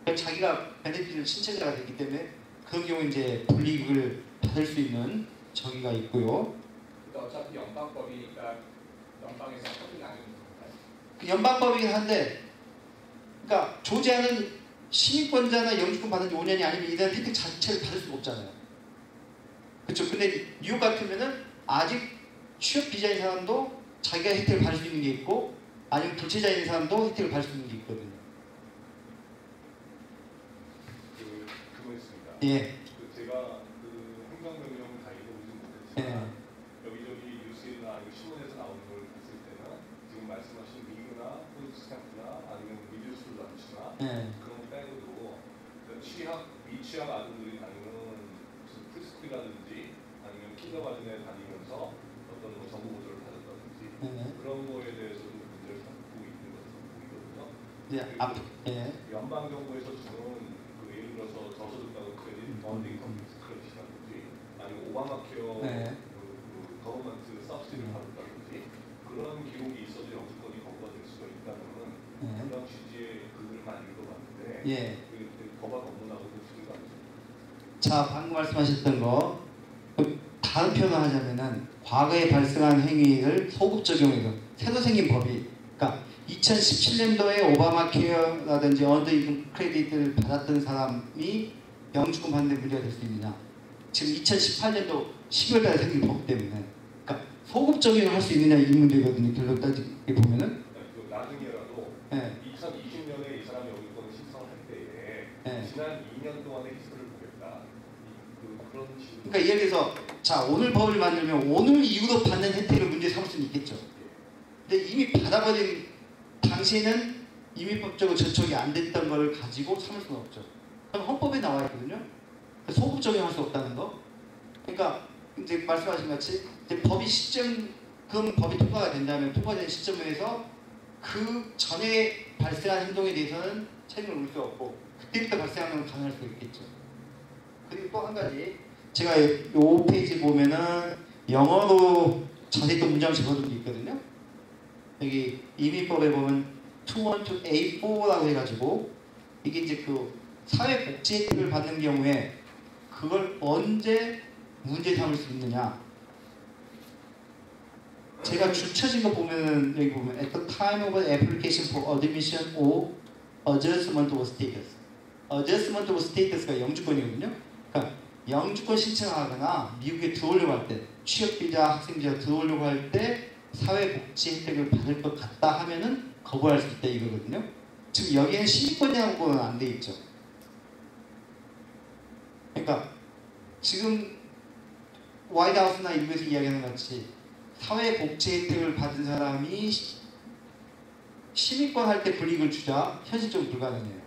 그러니까 자기가 베네피트 신청자가 됐기 때문에 그런 경우 이제 불이익을 받을 수 있는 정의가 있고요. 어차피 연방법이니까 연방에서 처리 안 해도 될까요? 그 연방법이긴 한데, 그러니까 조지아는 시민권자나 영주권 받은 지 5년이 아니면 이런 혜택 자체를 받을 수가 없잖아요. 그렇죠. 근데 뉴욕 같으면은 아직 취업 비자인 사람도 자기가 혜택을 받을 수 있는 게 있고, 아니면 불체자인 사람도 혜택을 받을 수 있는 게 있거든요. 그거 있습니다. 예. 제가 그 행정명령을 다 읽어보지 못했지만 여기저기 뉴스나 아니면 신문에서 나오는 걸 봤을 때는 지금 말씀하신 미그나 푸드스탬프나 아니면 미들스쿨 런치나 그런 거 빼고도 미취학 아동들이 다니는 무슨 프리스쿨이라든지 아니면 킨더가든에 다니면서 어떤 뭐 정보 보조를 받았다든지 그런 거에 대해서도 문제를 삼고 있는 것으로 보이거든요. 연방 정부에서 주는 예를 들어서 저소득가구 크레딧, 펀딩 크레딧이라든지 아니면 오바마 케어 거버먼트 서브시디를 받았다든지 그런 기록이 있어도 영주권이 거부가 될 수가 있다는 그런 취지의 글을 많이 읽어봤는데 거부가 업무나고도 수리가 안 됩니다. 자, 방금 말씀하셨던 거 다른 표현을 하자면은 과거에 발생한 행위를 소급 적용해서 새로 생긴 법이, 그러니까 2017년도에 오바마 케어라든지 언더 인컴 크레딧을 받았던 사람이 영주권 받는 데 문제가 될 수 있느냐. 지금 2018년도 10월 달에 생긴 법 때문에. 그러니까 소급 적용을 할 수 있느냐 이 문제거든요. 결론 따지게 보면은. 나중에라도 2020년에 이 사람이 영주권을 신청할 때에 지난 2년 동안의 히스토리를 보겠다. 그런 식으로. 그러니까 예를 들어서 자, 오늘 법을 만들면 오늘 이후로 받는 혜택을 문제 삼을 수는 있겠죠. 근데 이미 받아버린 당시에는 이민법적으로 저촉이 안 됐던 걸 가지고 삼을 수는 없죠. 그럼 헌법에 나와 있거든요. 소급 적용할 수 없다는 거. 그러니까 이제 말씀하신 같이 이제 법이 그럼 법이 통과가 된다면 통과된 시점에서 그 전에 발생한 행동에 대해서는 책임을 물 수 없고 그때부터 발생하는 건 가능할 수 있겠죠. 그리고 또 한 가지 제가 이 페이지 보면은 영어로 자세했던 문장 적어둔 게 있거든요. 여기 이민법에 보면 212A4라고 해가지고 이게 이제 그 사회복지 혜택을 받는 경우에 그걸 언제 문제 삼을 수 있느냐. 제가 줄쳐진 거 보면은 여기 보면 at the time of application for admission or adjustment of status. adjustment of status가 영주권이거든요. 그러니까 영주권 신청하거나 미국에 들어오려고 할 때 취업비자, 학생비자 들어오려고 할 때 사회복지 혜택을 받을 것 같다 하면은 거부할 수 있다 이거거든요. 지금 여기에는 시민권이라고는 안 돼 있죠. 그러니까 지금 화이트하우스나 일부에서 이야기하는 같이 사회복지 혜택을 받은 사람이 시민권 할 때 불이익을 주자 현실적으로 불가능해요.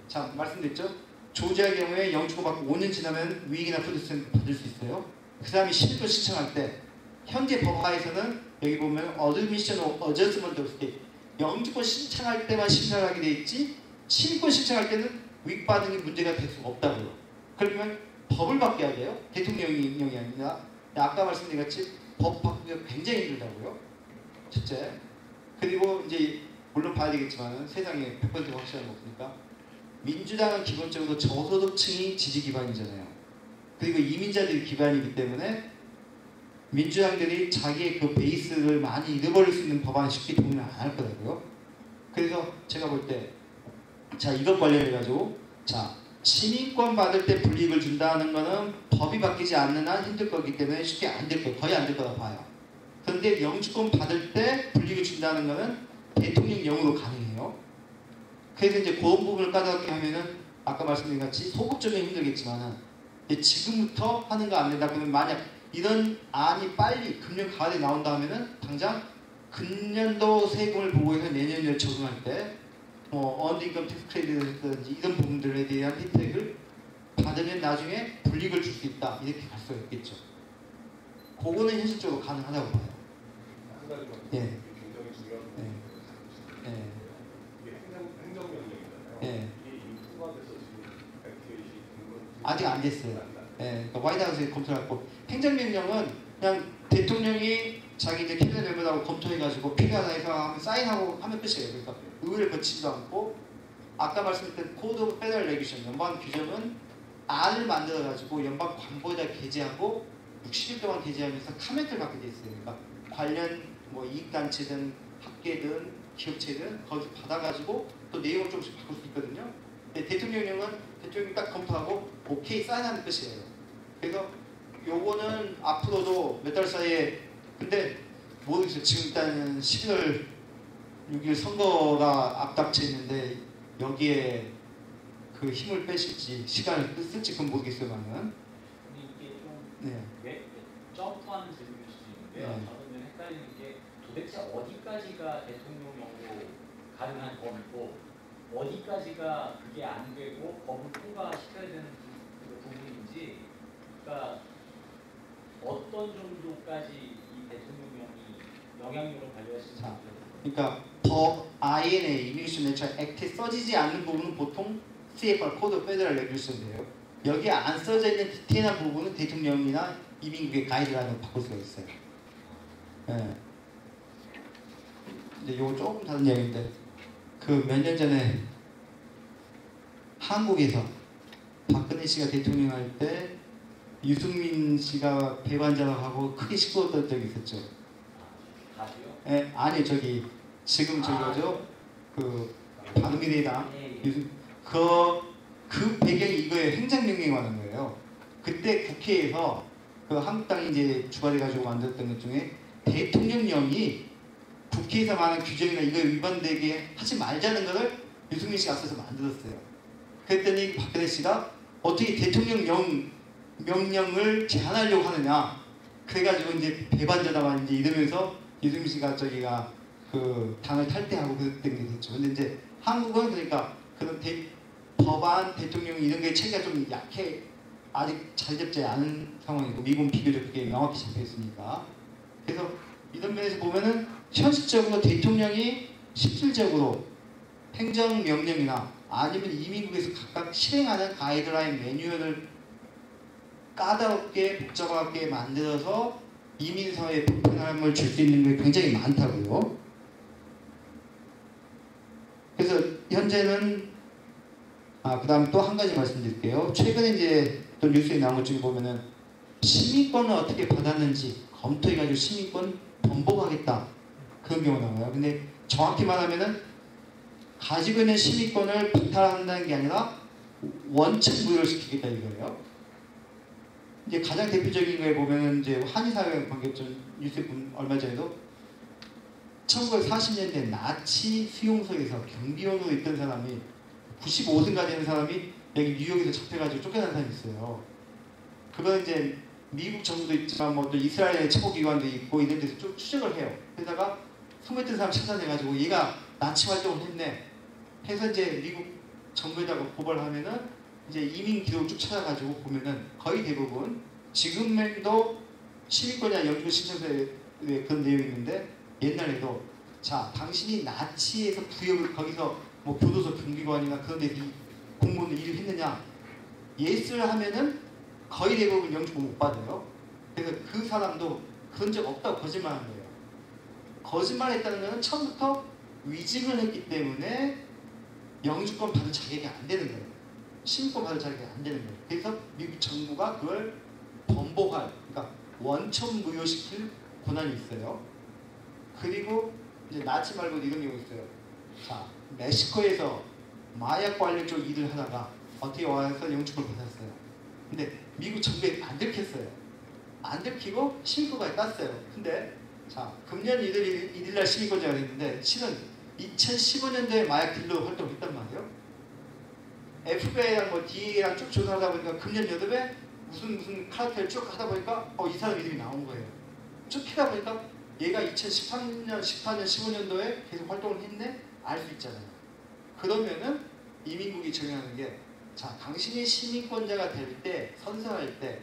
자, 말씀드렸죠? 조지아의 경우에 영주권 받고 5년 지나면 위익이나 푸드스탬프 받을 수 있어요. 그 사람이 시민권 신청할 때 현재 법화에서는 여기 보면 Admission of Adjustment of State 영주권 신청할 때만 심사를 하게 돼 있지 시민권 신청할 때는 위익 받은 게 문제가 될 수가 없다고요. 그러면 법을 바뀌어야 돼요. 대통령이 아니라 아까 말씀드린 같이 법 바꾸기가 굉장히 힘들다고요. 첫째. 그리고 이제 물론 봐야 되겠지만 세상에 100% 확실한 거 없으니까 민주당은 기본적으로 저소득층이 지지 기반이잖아요. 그리고 이민자들이 기반이기 때문에 민주당들이 자기의 그 베이스를 많이 잃어버릴 수 있는 법안을 쉽게 동의를 안 할 거라고요. 그래서 제가 볼 때 자, 이것 관련해가지고 자, 시민권 받을 때 불이익을 준다는 거는 법이 바뀌지 않는 한 힘들 거기 때문에 쉽게 안 될 거예요. 거의 안 될 거라고 봐요. 그런데 영주권 받을 때 불이익을 준다는 거는 대통령령으로 가능해요. 그래서 이제 그런 부분을 까다롭게 하면은 아까 말씀드린 같이 소급 적용이 힘들겠지만은 지금부터 하는 거 안 된다 그러면 만약 이런 안이 빨리 금년 가을에 나온다 하면은 당장 금년도 세금을 보고 해서 내년에 적용할 때 언더인컴 텍스 크레딧이라든지 이런 부분들에 대한 혜택을 받으면 나중에 불이익을 줄 수 있다 이렇게 갈 수가 있겠죠. 그거는 현실적으로 가능하다고 봐요. 한 가지만 예. 굉장히 중요한 부분인데 이게 행정명령이잖아요. 이게 이미 통과돼서 지금 액티베이션이 된 건 아직 안 됐어요. 그러니까 화이트하우스에 검토하고 행정명령은 그냥 대통령이 자기 이제 캐비넷 멤버하고 검토해가지고 필요하다 해서 하면 사인하고 하면 끝이에요. 그러니까 의회를 거치지도 않고 아까 말씀드렸던 코드 오브 페더럴 레기션 연방 규정은 안을 만들어가지고 연방 관보에다 게재하고 60일 동안 게재하면서 카멘트를 받게 돼 있어요. 그러니까 관련 뭐 이익단체든 학계든 기업체든 거기서 받아가지고 또 내용을 조금씩 바꿀 수 있거든요. 근데 대통령령은 대통령이 딱 검토하고 오케이 사인하는 끝이에요. 그래서 요거는 앞으로도 몇 달 사이에 근데 모르겠어요. 지금 일단 11월 6일 선거가 앞닥쳐 있는데 여기에 그 힘을 빼실지 시간을 쓸지 그건 모르겠어요만은. 이게 좀 네. 점프하는 질문일 수도 있는데요. 네. 저는 헷갈리는 게 도대체 어디까지가 대통령령으로 가능한 범위고 어디까지가 그게 안 되고 법을 통과시켜야 되는 부분인지, 그러니까 어떤 정도까지 이 대통령령이 영향력을 발휘할 수 있는지. 그러니까 법 INA Immigration National Act에 써지지 않는 부분은 보통 CFR 코드 오브 페더럴 레귤레이션인데요. 여기에 안 써져 있는 디테일한 부분은 대통령이나 이민국의 가이드라인으로 바꿀 수가 있어요. 네. 근데 이거 조금 다른 이야기인데 그 몇 년 전에 한국에서 박근혜 씨가 대통령 할 때 유승민 씨가 배관장하고 크게 시끄러웠던 적이 있었죠. 다시요? 예, 아니 저기 지금 저거죠. 그 바른미래당 그 배경이 이거에 행정명령이 많은 거예요. 그때 국회에서 그 한국당이 이제 주발해가지고 만들었던 것 중에 대통령령이 국회에서 말하는 규정이나 이거에 위반되게 하지 말자는 것을 유승민 씨가 앞서서 만들었어요. 그랬더니 박근혜 씨가 어떻게 대통령령 명령을 제한하려고 하느냐. 그래가지고 이제 배반자다만 이제 이러면서 유승민 씨가 저기가 그 당을 탈퇴하고 그랬던 게 됐죠. 근데 이제 한국은 그러니까 그런 법안, 대통령 이런 게 체계가 좀 약해 아직 잘 잡지 않은 상황이고 미국은 비교적 그게 명확히 잡혀 있으니까. 그래서 이런 면에서 보면은 현실적으로 대통령이 실질적으로 행정명령이나 아니면 이민국에서 각각 실행하는 가이드라인 매뉴얼을 까다롭게 복잡하게 만들어서 이민사회에 불편함을 줄 수 있는 게 굉장히 많다고요. 그래서 현재는 그 다음 또 한 가지 말씀드릴게요. 최근에 이제 또 뉴스에 나온 것 중에 보면은 시민권을 어떻게 받았는지 검토해가지고 시민권 번복하겠다 그런 경우가 나와요. 근데 정확히 말하면은 가지고 있는 시민권을 박탈한다는 게 아니라 원천 무효를 시키겠다 이거예요. 이제 가장 대표적인 거에 보면 이제 한의사회 관계점 뉴스에 본 얼마 전에도 1940년대 나치 수용소에서 경비원으로 있던 사람이 95세가 되는 사람이 여기 뉴욕에서 잡혀가지고 쫓겨난 사람이 있어요. 그건 이제 미국 정부도 있지만 뭐 또 이스라엘의 체포기관도 있고 이런 데서 좀 추적을 해요. 그러다가 숨어있던 사람 찾아내가지고 얘가 나치 활동을 했네 해서 이제 미국 정부에다가 고발을 하면은 이제 이민 기록을 쭉 찾아가지고 보면은 거의 대부분 지금도 시민권이나 영주권 신청서에 그런 내용이 있는데 옛날에도 자 당신이 나치에서 부역을 거기서 뭐 교도소 경비관이나 그런 데 공무원을 일을 했느냐 예스를 하면은 거의 대부분 영주권 못 받아요. 그래서 그 사람도 그런 적 없다고 거짓말한 거예요. 거짓말했다는 것은 처음부터 위증을 했기 때문에 영주권 받을 자격이 안 되는 거예요. 시민권 받을 자격이 안 되는 거예요. 그래서 미국 정부가 그걸 번복할, 그러니까 원천 무효시킬 권한이 있어요. 그리고 이제 나치 말고 이런 경우 있어요. 자, 멕시코에서 마약 관련 쪽 일을 하다가 어떻게 와서 영주권을 받았어요. 근데 미국 정부에 안 들켰어요. 안 들키고 시민권까지 땄어요. 근데 자, 금년 1일날 시민권자가 됐는데 실은 2015년도에 마약 딜러로 활동했단 말이에요. FBI랑 뭐 DA랑 쭉 조사하다 보니까 금년 여름에 무슨 카르텔 쭉 하다 보니까 이 사람 이름이 나온 거예요. 쭉 하다 보니까 얘가 2013년, 14년, 15년도에 계속 활동을 했네? 알 수 있잖아요. 그러면은 이민국이 적용하는 게 자, 당신이 시민권자가 될 때, 선서할 때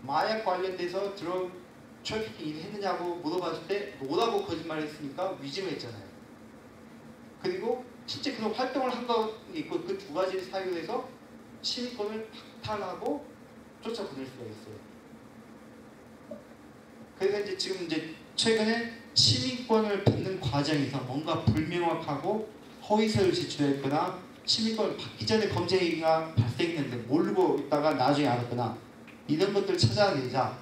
마약 관련돼서 드러그 트래피킹 일을 했느냐고 물어봤을 때 뭐라고 거짓말했으니까 위증을 했잖아요. 그리고 실제 그런 활동을 한 거 있고 그 두 가지를 사유로 해서 시민권을 박탈하고 쫓아보낼 수가 있어요. 그래서 이제 지금 이제 최근에 시민권을 받는 과정에서 뭔가 불명확하고 허위서를 제출했거나 시민권을 받기 전에 범죄가 발생했는데 모르고 있다가 나중에 알았거나 이런 것들을 찾아내자.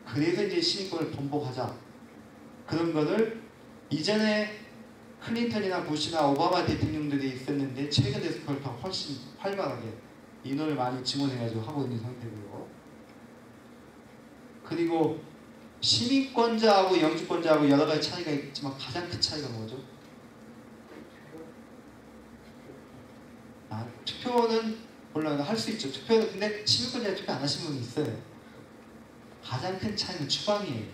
그래서 이제 시민권을 번복하자. 그런 것을 이전에 클린턴이나 부시나 오바마 대통령들이 있었는데 최근 들어서 그걸 더 훨씬 활발하게 인원을 많이 증원해가지고 하고 있는 상태고요. 그리고 시민권자하고 영주권자하고 여러 가지 차이가 있지만 가장 큰 차이가 뭐죠? 투표는 물론 할 수 있죠. 투표는 근데 시민권자에 투표 안 하신 분이 있어요. 가장 큰 차이는 추방이에요.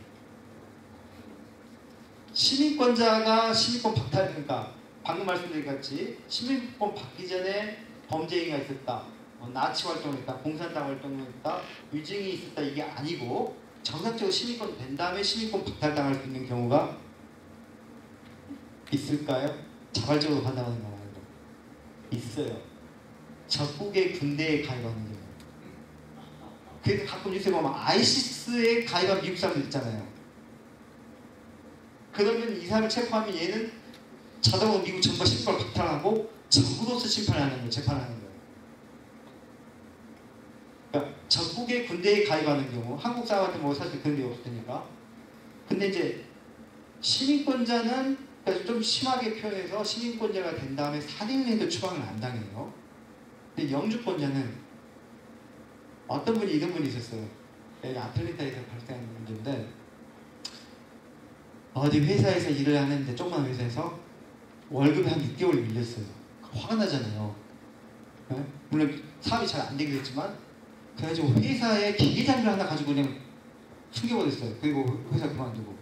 시민권자가 시민권 박탈, 그러니까 방금 말씀드린 같이 시민권 받기 전에 범죄 행위가 있었다, 나치 활동을 했다, 공산당 활동을 했다, 위증이 있었다, 이게 아니고 정상적으로 시민권 된 다음에 시민권 박탈당할 수 있는 경우가 있을까요? 자발적으로 판단하는 거 말고 있어요. 적국의 군대에 가입하는 경우. 그래서 가끔 뉴스에 보면 아이시스에 가입한 미국 사람들 있잖아요. 그러면 이 사람을 체포하면 얘는 자동으로 미국 정부가 심판을 박탈하고 적으로서 심판하는 거예요. 재판하는 거예요. 그러니까 적국의 군대에 가입하는 경우, 한국 사람한테 뭐 사실 그런 게 없을 테니까. 근데 이제 시민권자는 그러니까 좀 심하게 표현해서 시민권자가 된 다음에 살인해도 추방을 안 당해요. 근데 영주권자는 어떤 분이 이런 분이 있었어요. 여기 아틀랜타에서 발생한 문제인데, 어디 회사에서 일을 하는데, 조그만 회사에서 월급이 한 6개월 밀렸어요. 화가 나잖아요. 네? 물론 사업이 잘 안 되긴 했지만, 그래가지고 회사에 기계장비를 하나 가지고 그냥 숨겨버렸어요. 그리고 회사 그만두고.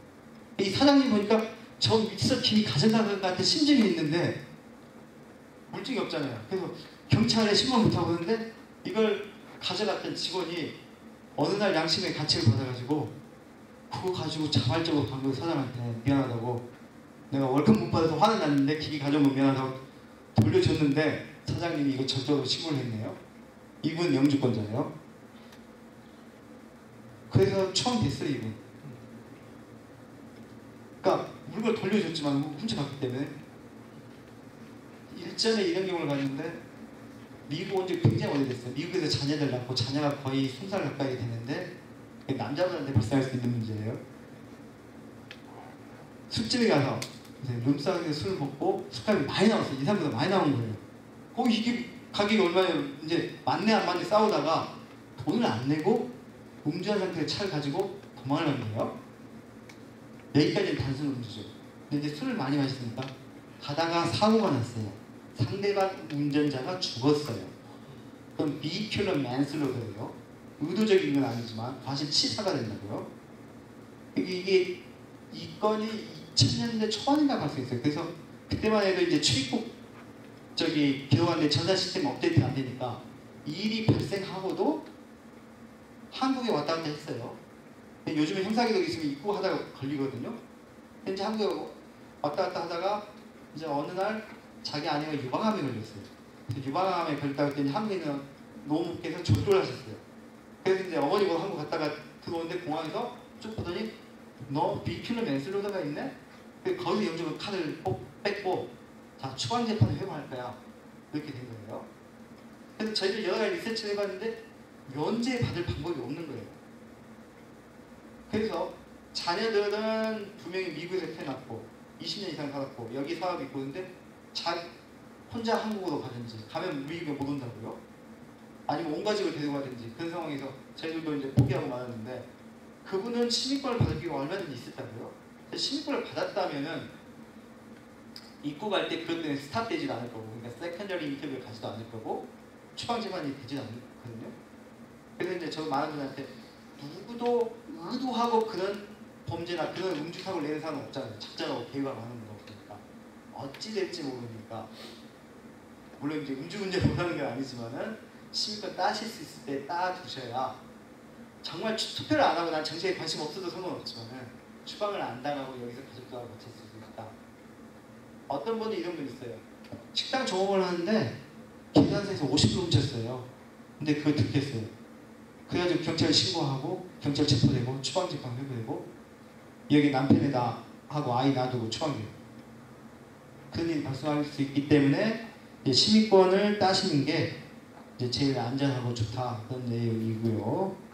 이 사장님 보니까 저 밑에서 김이 가져간 것 같은 심증이 있는데 물증이 없잖아요. 그래서 경찰에 신고 못하고 있는데 이걸 가져갔던 직원이 어느 날 양심의 가책을 받아가지고 그거 가지고 자발적으로 방금 사장한테 미안하다고, 내가 월급 못 받아서 화는 났는데 기계 가져온 거 미안하다고 돌려줬는데 사장님이 이거 저쪽으로 신고를 했네요. 이분 영주권자예요. 그래서 처음 됐어요, 이분. 그러니까 물건 돌려줬지만 훔쳐갔기 때문에. 일전에 이런 경우를 봤는데 미국 온 지 굉장히 오래됐어요. 미국에서 자녀들 낳고 자녀가 거의 20살 가까이 되는데 남자분한테 발생할 수 있는 문제예요. 술집에 가서 룸싸움에서 술을 먹고 술값이 많이 나왔어요. 2~3보다 많이 나온 거예요. 거기 이게 가격이 얼마예요? 이제 맞네 안 맞네 싸우다가 돈을 안 내고 음주한 상태의 차를 가지고 도망을 간 거예요. 여기까지는 단순 음주죠. 근데 이제 술을 많이 마시니까 가다가 사고가 났어요. 상대방 운전자가 죽었어요. 그럼 비큐러 맨슬로더예요. 의도적인 건 아니지만 과실 치사가 된다고요. 이게 이 건이 2000년대 초반인가 발생했어요. 그래서 그때만 해도 이제 출입국 기록하는데 전산 시스템 업데이트가 안 되니까 이 일이 발생하고도 한국에 왔다 갔다 했어요. 근데 요즘에 형사기록이 있으면 입국하다가 걸리거든요. 근데 이제 한국에 왔다 갔다 하다가 이제 어느 날 자기 아내가 유방암에 걸렸어요. 그래서 유방암에 걸렸다고 했더니 한국에 있는 노무께서 조교를 하셨어요. 그래서 이제 어머니 보고 한국 갔다가 들어오는데 공항에서 쭉 보더니 너 비큐러 맨슬로더가 있네? 그래서 거기서 영주권 카드를 뺐고 자 추방 재판을 회부할 거야. 그렇게 된 거예요. 그래서 저희들 여러 가지 리서치를 해봤는데 면제 받을 방법이 없는 거예요. 그래서 자녀들은 분명히 미국에서 태어났고 20년 이상 살았고 여기 사업이 있고 있는데 혼자 한국으로 가든지 가면 미국에 못 온다고요? 아니면 온 가족을 데리고 가든지 그런 상황에서 저희들도 이제 포기하고 말았는데 그분은 시민권을 받을 기회가 얼마든지 있었다고요? 시민권을 받았다면은 입국할 때 그것 때문에 스탑되지도 않을 거고, 그러니까 세컨더리 인터뷰를 가지도 않을 거고 추방 재판이 되지도 않거든요. 그래서 이제 저 많은 분한테 누구도 의도하고 그런 범죄나 그런 음주사고를 내는 사람은 없잖아요. 작자라고 계획을 하는 건 없으니까. 어찌 될지 모르니까. 물론 이제 음주운전 못하는 건 아니지만은 시민권 따실 수 있을 때 따두셔야 정말 투표를 안 하고 난 정치에 관심 없어도 상관없지만은 추방을 안 당하고 여기서 가족들하고 같이 있을 수 있다. 어떤 분이 이런 분 있어요. 식당 종업을 하는데 계산서에서 50불 훔쳤어요. 근데 그걸 듣겠어요. 그래가지고 경찰에 신고하고 경찰 체포되고 추방집행 회부되고 여기 남편에다 하고 아이 놔두고 추방돼요. 그런 일이 발생할 수 있기 때문에 시민권을 따시는 게 이제 제일 안전하고 좋다 그런 내용이고요.